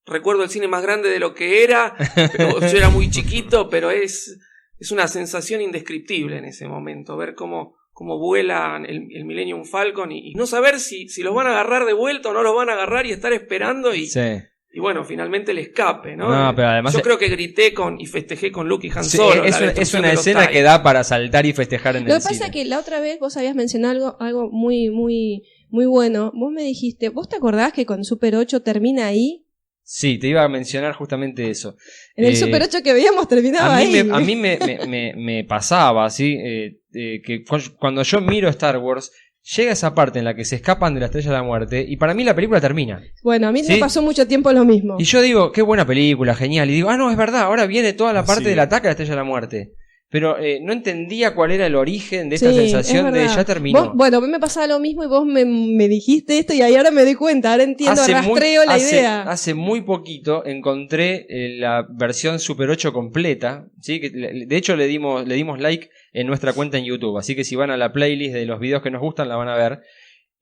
recuerdo el cine más grande de lo que era, pero yo era muy chiquito, pero es una sensación indescriptible en ese momento, ver cómo vuela el Millennium Falcon y no saber si los van a agarrar de vuelta o no los van a agarrar y estar esperando y bueno, finalmente el escape, ¿no? No, pero además yo creo que grité y festejé con Luke y Han sí, Solo. es una escena que da para saltar y festejar en Lo que el pasa cine. es que la otra vez vos habías mencionado algo muy bueno. Vos me dijiste, ¿vos te acordás que con Super 8 termina ahí? Sí, te iba a mencionar justamente eso. En el Super 8 que veíamos terminaba ahí. A mí me pasaba, ¿sí? Que cuando yo miro Star Wars, llega esa parte en la que se escapan de la Estrella de la Muerte y para mí la película termina. Bueno, a mí ¿sí? me pasó mucho tiempo lo mismo. Y yo digo, qué buena película, genial. Y digo, no, es verdad, ahora viene toda la parte del ataque a la Estrella de la Muerte. Pero no entendía cuál era el origen de esta sensación de ya terminó. Bueno, a mí me pasaba lo mismo y vos me dijiste esto y ahora me di cuenta, ahora entiendo, rastreo la idea. Hace muy poquito encontré la versión Super 8 completa, ¿sí? Que de hecho le dimos like en nuestra cuenta en YouTube, así que si van a la playlist de los videos que nos gustan la van a ver.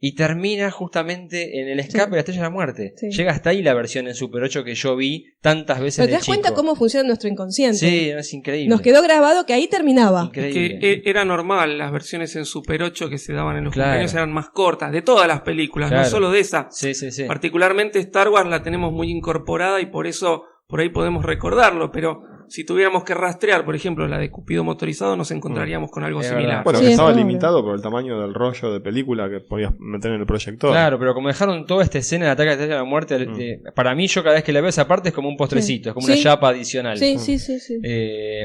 Y termina justamente en el escape de la Estrella de la Muerte. Sí. Llega hasta ahí la versión en Super 8 que yo vi tantas veces de chico. Pero te das cuenta cómo funciona nuestro inconsciente. Sí, es increíble. Nos quedó grabado que ahí terminaba. Increíble. Que era normal, las versiones en Super 8 que se daban en los cumpleaños eran más cortas, de todas las películas, no solo de esa. Sí. Particularmente Star Wars la tenemos muy incorporada y por eso por ahí podemos recordarlo, pero si tuviéramos que rastrear, por ejemplo, la de Cupido motorizado, nos encontraríamos con algo similar. Bueno, que estaba limitado por el tamaño del rollo de película que podías meter en el proyector. Claro, pero como dejaron toda esta escena de ataque a la Estrella de la Muerte, para mí yo cada vez que la veo esa parte es como un postrecito, es como una chapa adicional. Sí.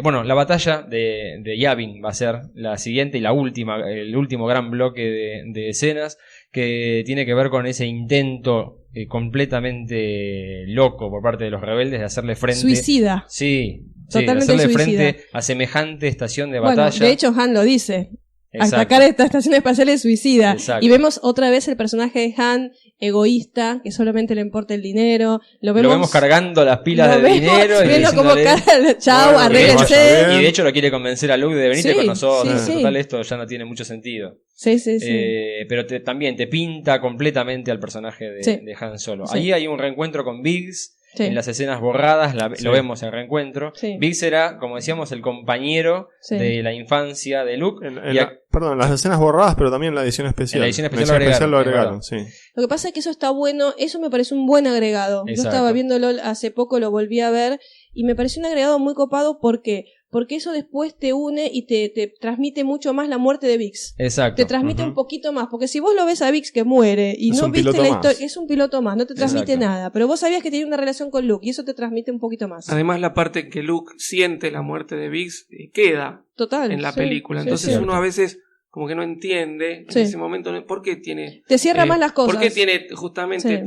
Bueno, la batalla de Yavin va a ser la siguiente y la última, el último gran bloque de escenas que tiene que ver con ese intento completamente loco por parte de los rebeldes de hacerle frente. Suicida. Sí, totalmente hacerle suicida. Frente a semejante estación de batalla. Bueno, de hecho Han lo dice. Exacto. Atacar esta estación espacial es suicida. Exacto. Y vemos otra vez el personaje de Han egoísta, que solamente le importa el dinero. Lo vemos cargando las pilas de dinero y viendo como chau, arréglense. Y de hecho lo quiere convencer a Luke de venirte con nosotros. Total, esto ya no tiene mucho sentido. Sí. Pero también te pinta completamente al personaje de Han Solo. Ahí hay un reencuentro con Biggs. En las escenas borradas lo vemos en reencuentro. Biggs era, como decíamos, el compañero de la infancia de Luke. Perdón, en las escenas borradas, pero también en la edición especial. En la edición especial lo agregaron, sí. Lo que pasa es que eso está bueno, eso me parece un buen agregado. Exacto. Yo estaba viéndolo hace poco, lo volví a ver y me pareció un agregado muy copado porque eso después te une y te transmite mucho más la muerte de Biggs. Exacto. Te transmite un poquito más, porque si vos lo ves a Biggs que muere y no viste la historia, es un piloto más, no te transmite nada, pero vos sabías que tenía una relación con Luke y eso te transmite un poquito más. Además la parte en que Luke siente la muerte de Biggs queda en la película, entonces uno a veces como que no entiende en ese momento por qué tiene... Te cierra más las cosas. ¿Por qué tiene justamente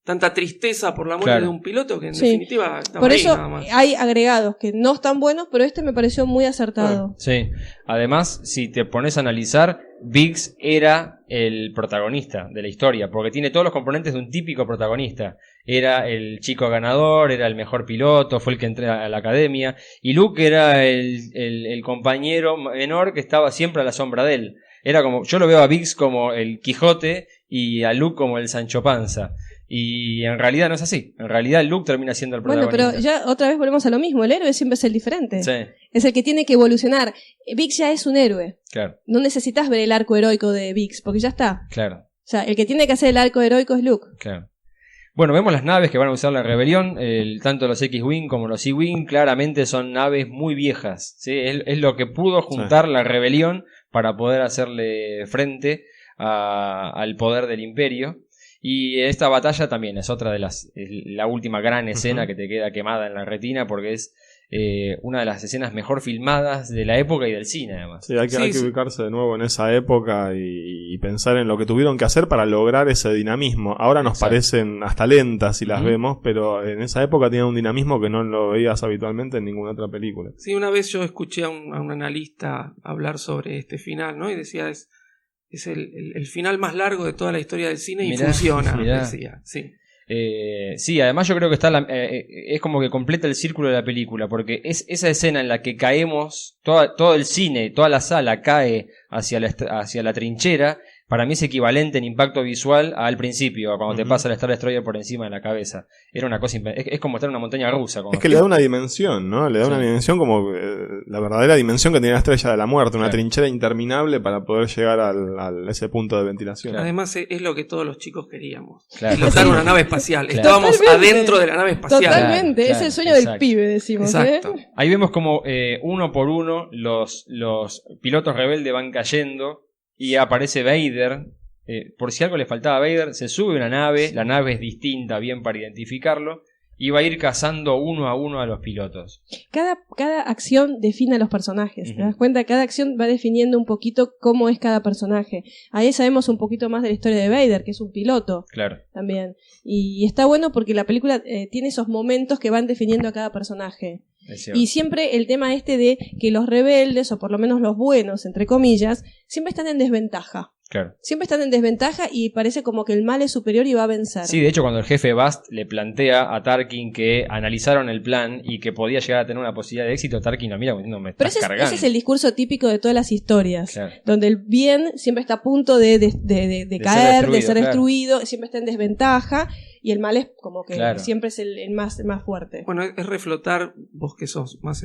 tanta tristeza por la muerte de un piloto que en definitiva estaba por ahí eso nada más? Hay agregados que no están buenos, pero este me pareció muy acertado. Sí, además si te pones a analizar, Biggs era el protagonista de la historia, porque tiene todos los componentes de un típico protagonista. Era el chico ganador, era el mejor piloto, fue el que entró a la academia, y Luke era el compañero menor que estaba siempre a la sombra de él. Era como, yo lo veo a Biggs como el Quijote y a Luke como el Sancho Panza. Y en realidad no es así. En realidad Luke termina siendo el protagonista. Bueno, pero ya otra vez volvemos a lo mismo. El héroe siempre es el diferente. Sí. Es el que tiene que evolucionar. Biggs ya es un héroe. Claro. No necesitas ver el arco heroico de Biggs, porque ya está. Claro. O sea, el que tiene que hacer el arco heroico es Luke. Claro. Bueno, vemos las naves que van a usar la rebelión. Tanto los X-Wing como los Y-Wing claramente son naves muy viejas. ¿Sí? Es lo que pudo juntar la rebelión para poder hacerle frente al poder del Imperio. Y esta batalla también es otra de la última gran escena que te queda quemada en la retina, porque es una de las escenas mejor filmadas de la época y del cine, además. Sí, hay que ubicarse de nuevo en esa época y pensar en lo que tuvieron que hacer para lograr ese dinamismo. Ahora nos parecen hasta lentas si las vemos, pero en esa época tenía un dinamismo que no lo veías habitualmente en ninguna otra película. Sí, una vez yo escuché a un analista hablar sobre este final, ¿no? Y decía, es el final más largo de toda la historia del cine y funciona, decía. Sí, además yo creo que es como que completa el círculo de la película, porque es esa escena en la que caemos, todo el cine, toda la sala cae hacia la trinchera. Para mí es equivalente en impacto visual al principio, a cuando te pasa el Star Destroyer por encima de la cabeza. Era una cosa es como estar en una montaña rusa. Es que le da una dimensión, ¿no? Le da una dimensión como la verdadera dimensión que tiene la Estrella de la Muerte, una trinchera interminable para poder llegar a ese punto de ventilación. Claro. Además es lo que todos los chicos queríamos. Pilotar una nave espacial. Estábamos adentro de la nave espacial. Totalmente, es el sueño del pibe, decimos. Exacto. Ahí vemos como uno por uno los pilotos rebeldes van cayendo. Y aparece Vader por si algo le faltaba a Vader, se sube a una nave, la nave es distinta, bien para identificarlo, y va a ir cazando uno a los pilotos. Cada acción define a los personajes. ¿Te das cuenta? Cada acción va definiendo un poquito cómo es cada personaje. Ahí sabemos un poquito más de la historia de Vader, que es un piloto. Claro. También. Y está bueno porque la película tiene esos momentos que van definiendo a cada personaje. Y siempre el tema de que los rebeldes, o por lo menos los buenos, entre comillas, siempre están en desventaja. Claro. Siempre están en desventaja y parece como que el mal es superior y va a vencer. Sí, de hecho cuando el jefe Bast le plantea a Tarkin que analizaron el plan y que podía llegar a tener una posibilidad de éxito, Tarkin lo mira diciendo, me estás cargando. Ese es el discurso típico de todas las historias, claro, donde el bien siempre está a punto de caer, de ser destruido, claro, siempre está en desventaja. Y el mal es como que claro, siempre es el más fuerte. Bueno, es reflotar, vos que sos más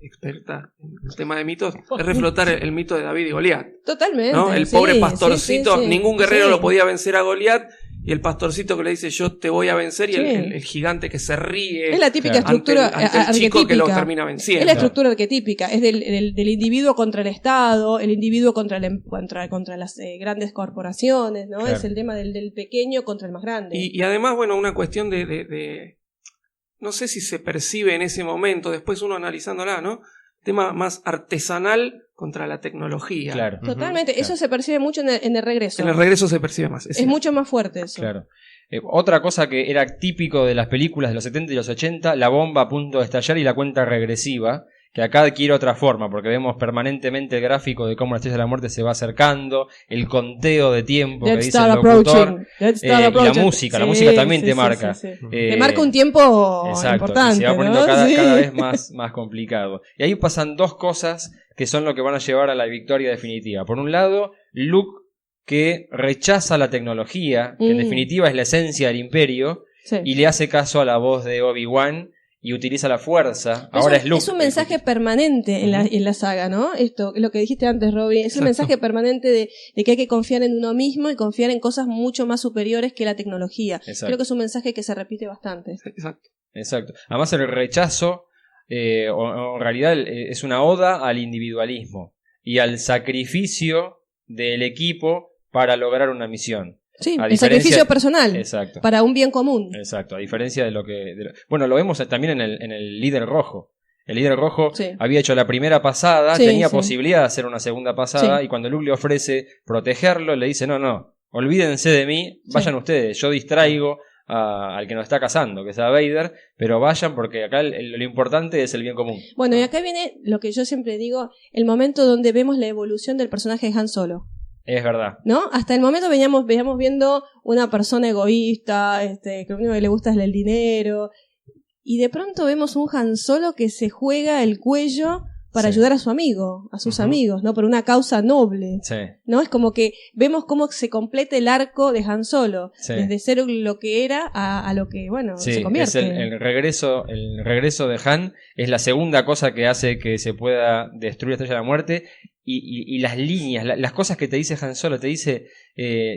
experta en el tema de mitos, es reflotar el mito de David y Goliat. Totalmente. ¿No? El pobre pastorcito, ningún guerrero lo podía vencer a Goliat, y el pastorcito que le dice yo te voy a vencer, y el gigante que se ríe. Es la típica estructura ante el chico que lo termina venciendo. Es la estructura arquetípica, es del individuo contra el Estado, el individuo contra las grandes corporaciones, ¿no? Claro. Es el tema del pequeño contra el más grande. Y además, bueno, una cuestión de no sé si se percibe en ese momento, después uno analizándola, ¿no? Tema más artesanal contra la tecnología. Claro. Totalmente, eso se percibe mucho en el regreso. En el regreso se percibe más. Es mucho más fuerte eso. Claro. Otra cosa que era típico de las películas de los 70 y los 80, la bomba a punto de estallar y la cuenta regresiva, que acá adquiere otra forma, porque vemos permanentemente el gráfico de cómo la Estrella de la Muerte se va acercando, el conteo de tiempo que dice el locutor, y la música también te marca. Te marca un tiempo importante. Y se va poniendo cada vez más complicado. Y ahí pasan dos cosas que son lo que van a llevar a la victoria definitiva. Por un lado, Luke, que rechaza la tecnología, que en definitiva es la esencia del Imperio, y le hace caso a la voz de Obi-Wan, y utiliza la fuerza. Ahora es Luke. Es un mensaje permanente en la saga, ¿no? Esto, lo que dijiste antes, Robbie, es un mensaje permanente de que hay que confiar en uno mismo y confiar en cosas mucho más superiores que la tecnología. Exacto. Creo que es un mensaje que se repite bastante. Exacto. Además el rechazo, o en realidad es una oda al individualismo y al sacrificio del equipo para lograr una misión. Sí, el sacrificio personal. Exacto. Para un bien común. Exacto, a diferencia de lo que... Bueno, lo vemos también en el líder rojo. El líder rojo había hecho la primera pasada, tenía posibilidad de hacer una segunda pasada, y cuando Luke le ofrece protegerlo, le dice, no, olvídense de mí, vayan ustedes, yo distraigo al que nos está cazando, que es a Vader, pero vayan porque acá lo importante es el bien común. Bueno, y acá viene lo que yo siempre digo, el momento donde vemos la evolución del personaje de Han Solo. Es verdad. ¿No? Hasta el momento veníamos viendo una persona egoísta, que lo único que le gusta es el dinero. Y de pronto vemos un Han Solo que se juega el cuello para ayudar a su amigo, a sus amigos, ¿no? Por una causa noble. Sí. ¿No? Es como que vemos cómo se completa el arco de Han Solo. Sí. Desde ser lo que era a lo que, se convierte. Es el regreso de Han es la segunda cosa que hace que se pueda destruir la Estrella de la Muerte. Y las líneas, las cosas que te dice Han Solo, te dice,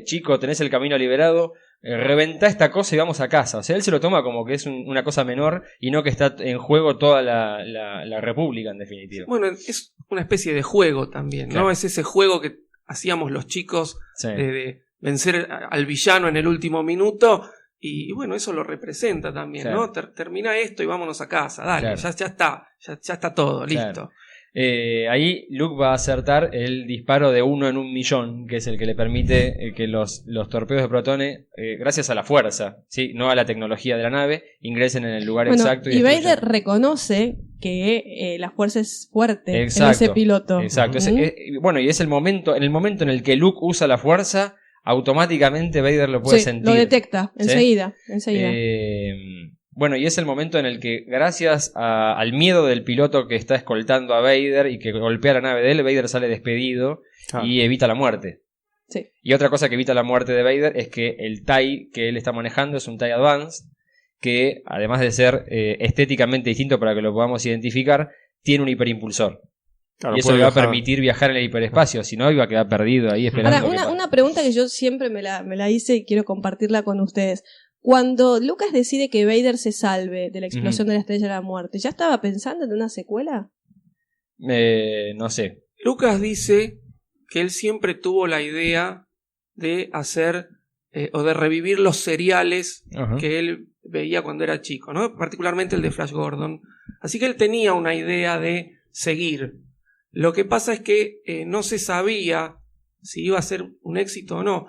chico, tenés el camino liberado, reventá esta cosa y vamos a casa. O sea, él se lo toma como que es una cosa menor y no que está en juego toda la República, en definitiva. Bueno, es una especie de juego también, ¿no? Es ese juego que hacíamos los chicos de vencer al villano en el último minuto. Y bueno, eso lo representa también, ¿no? Termina esto y vámonos a casa, dale, ya está todo, listo. Ahí Luke va a acertar el disparo de 1 en 1.000.000, que es el que le permite que los torpedos de protones, gracias a la fuerza, ¿sí? No a la tecnología de la nave, ingresen en el lugar exacto. Y Vader reconoce que la fuerza es fuerte en ese piloto. Exacto. Y es el momento en el que Luke usa la fuerza, automáticamente Vader lo puede sentir. Lo detecta, enseguida. Bueno, y es el momento en el que, gracias al miedo del piloto que está escoltando a Vader y que golpea la nave de él, Vader sale despedido y evita la muerte. Sí. Y otra cosa que evita la muerte de Vader es que el TIE que él está manejando es un TIE Advance, que además de ser estéticamente distinto para que lo podamos identificar, tiene un hiperimpulsor. Claro, y eso le va a permitir viajar en el hiperespacio, si no iba a quedar perdido ahí esperando. Ahora, una pregunta que yo siempre me la hice y quiero compartirla con ustedes. Cuando Lucas decide que Vader se salve de la explosión de la Estrella de la Muerte, ¿ya estaba pensando en una secuela? No sé. Lucas dice que él siempre tuvo la idea de hacer o de revivir los seriales que él veía cuando era chico, ¿no? Particularmente el de Flash Gordon. Así que él tenía una idea de seguir. Lo que pasa es que no se sabía si iba a ser un éxito o no.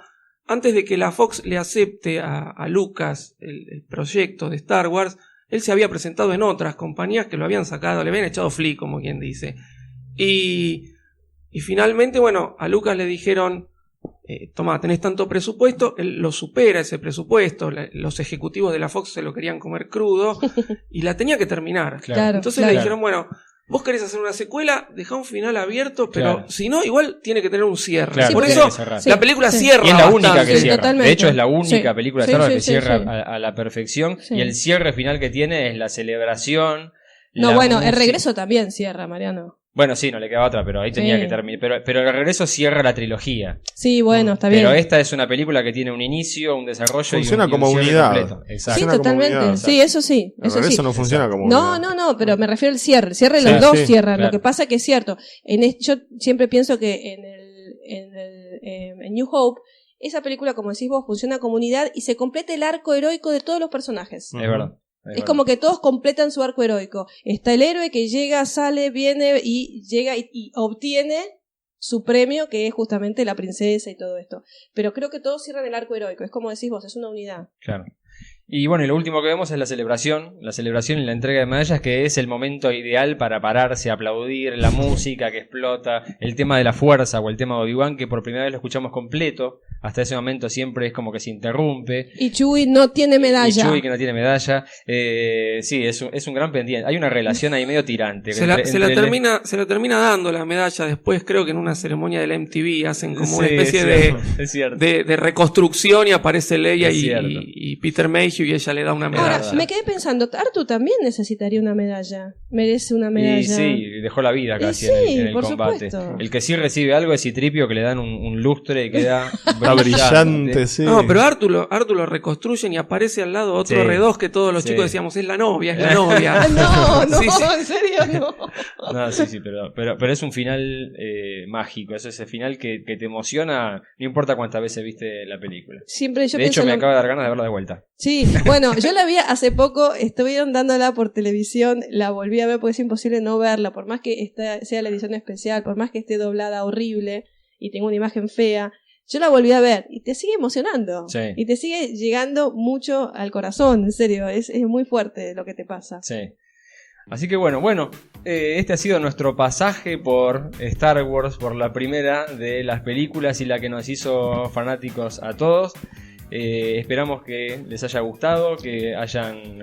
Antes de que la Fox le acepte a Lucas el proyecto de Star Wars, él se había presentado en otras compañías que lo habían sacado, le habían echado flick, como quien dice. Y finalmente, bueno, a Lucas le dijeron, toma, tenés tanto presupuesto, él lo supera ese presupuesto, los ejecutivos de la Fox se lo querían comer crudo y la tenía que terminar. Claro, entonces le dijeron, bueno, vos querés hacer una secuela, dejá un final abierto, pero si no, igual tiene que tener un cierre. Claro, por eso la película cierra. Y es la única bastante. que cierra. Totalmente. De hecho, es la única película de Star Wars que cierra sí. A la perfección. Sí. Y el cierre final que tiene es la celebración. No, la bueno, música. el regreso también cierra, Mariano. Bueno, sí, no le quedaba otra, pero ahí tenía que terminar. Pero el regreso cierra la trilogía. Sí, bueno, está bien. Pero esta es una película que tiene un inicio, un desarrollo funciona y un como cierre unidad. completo. Exacto. Sí, Funciona como totalmente. unidad. Sí, eso sí. El regreso no funciona como No, unidad. no, pero me refiero al cierre. El cierre, Sí, los dos sí, cierran. claro. Lo que pasa que es cierto. Yo siempre pienso que en New Hope, esa película, como decís vos, funciona como unidad y se completa el arco heroico de todos los personajes. Es verdad. Es como que todos completan su arco heroico. Está el héroe que llega, sale, viene y llega y obtiene su premio, que es justamente la princesa y todo esto. Pero creo que todos cierran el arco heroico. Es como decís vos, es una unidad. Claro. Y bueno, y lo último que vemos es la celebración y la entrega de medallas, que es el momento ideal para pararse, aplaudir, la música que explota, el tema de la fuerza o el tema de Obi-Wan, que por primera vez lo escuchamos completo. Hasta ese momento siempre es como que se interrumpe. Y Chewie no tiene medalla. Y Chewie que no tiene medalla. Sí, es un gran pendiente. Hay una relación ahí medio tirante. Se la termina dando la medalla después, creo que en una ceremonia de la MTV hacen como una especie de reconstrucción y aparece Leia y Peter Mayhew y ella le da una medalla. Ahora, me quedé pensando, Artu también necesitaría una medalla. Merece una medalla. Y sí, dejó la vida casi en el por combate. supuesto. El que sí recibe algo es Citripio, que le dan un lustre y queda brillante, sí. No, pero Artu lo reconstruyen y aparece al lado otro R2 que todos los chicos decíamos, es la novia. No, sí. en serio no. No, sí, pero es un final mágico. Es ese final que te emociona, no importa cuántas veces viste la película. Siempre yo de hecho, me acaba de dar ganas de verla de vuelta. Sí, bueno, yo la vi hace poco, estuvieron dándola por televisión, la volví a ver porque es imposible no verla, por más que sea la edición especial, por más que esté doblada horrible y tenga una imagen fea. Yo la volví a ver y te sigue emocionando. Sí. Y te sigue llegando mucho al corazón, en serio. Es muy fuerte lo que te pasa. Sí. Así que bueno, este ha sido nuestro pasaje por Star Wars, por la primera de las películas y la que nos hizo fanáticos a todos. Esperamos que les haya gustado, que hayan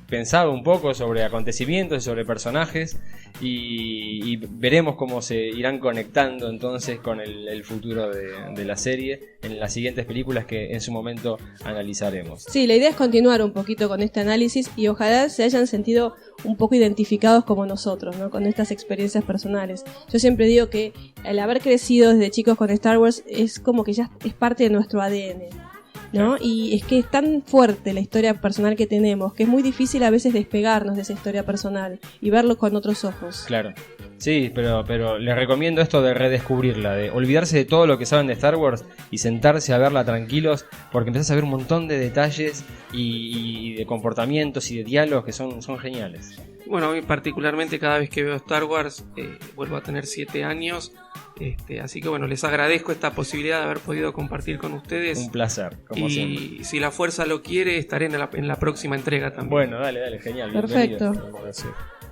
pensado un poco sobre acontecimientos y sobre personajes y veremos cómo se irán conectando entonces con el futuro de la serie en las siguientes películas que en su momento analizaremos. Sí, la idea es continuar un poquito con este análisis y ojalá se hayan sentido un poco identificados como nosotros, ¿no? Con estas experiencias personales. Yo siempre digo que el haber crecido desde chicos con Star Wars es como que ya es parte de nuestro ADN, ¿no? Y es que es tan fuerte la historia personal que tenemos que es muy difícil a veces despegarnos de esa historia personal y verlo con otros ojos. Claro. Sí, pero les recomiendo esto de redescubrirla, de olvidarse de todo lo que saben de Star Wars y sentarse a verla tranquilos, porque empezás a ver un montón de detalles y de comportamientos y de diálogos que son geniales. Bueno, a mí particularmente cada vez que veo Star Wars vuelvo a tener 7 años. Así que bueno, les agradezco esta posibilidad de haber podido compartir con ustedes. Un placer, como siempre. Y si la fuerza lo quiere, estaré en la próxima entrega también. Bueno, dale, genial. Perfecto.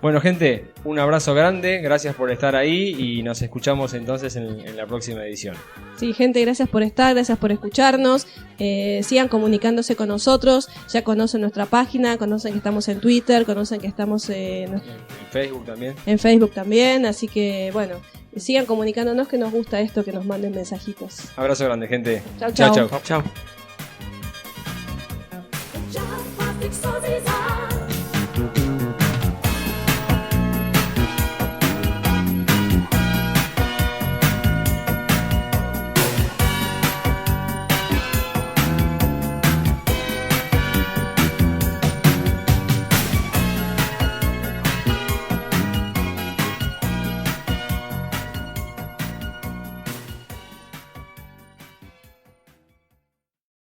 Bueno, gente, un abrazo grande, gracias por estar ahí y nos escuchamos entonces en la próxima edición. Sí, gente, gracias por estar, gracias por escucharnos. Sigan comunicándose con nosotros, ya conocen nuestra página, conocen que estamos en Twitter, conocen que estamos en Facebook también. En Facebook también, así que bueno, sigan comunicándonos, que nos gusta esto, que nos manden mensajitos. Abrazo grande, gente. Chau. Chau.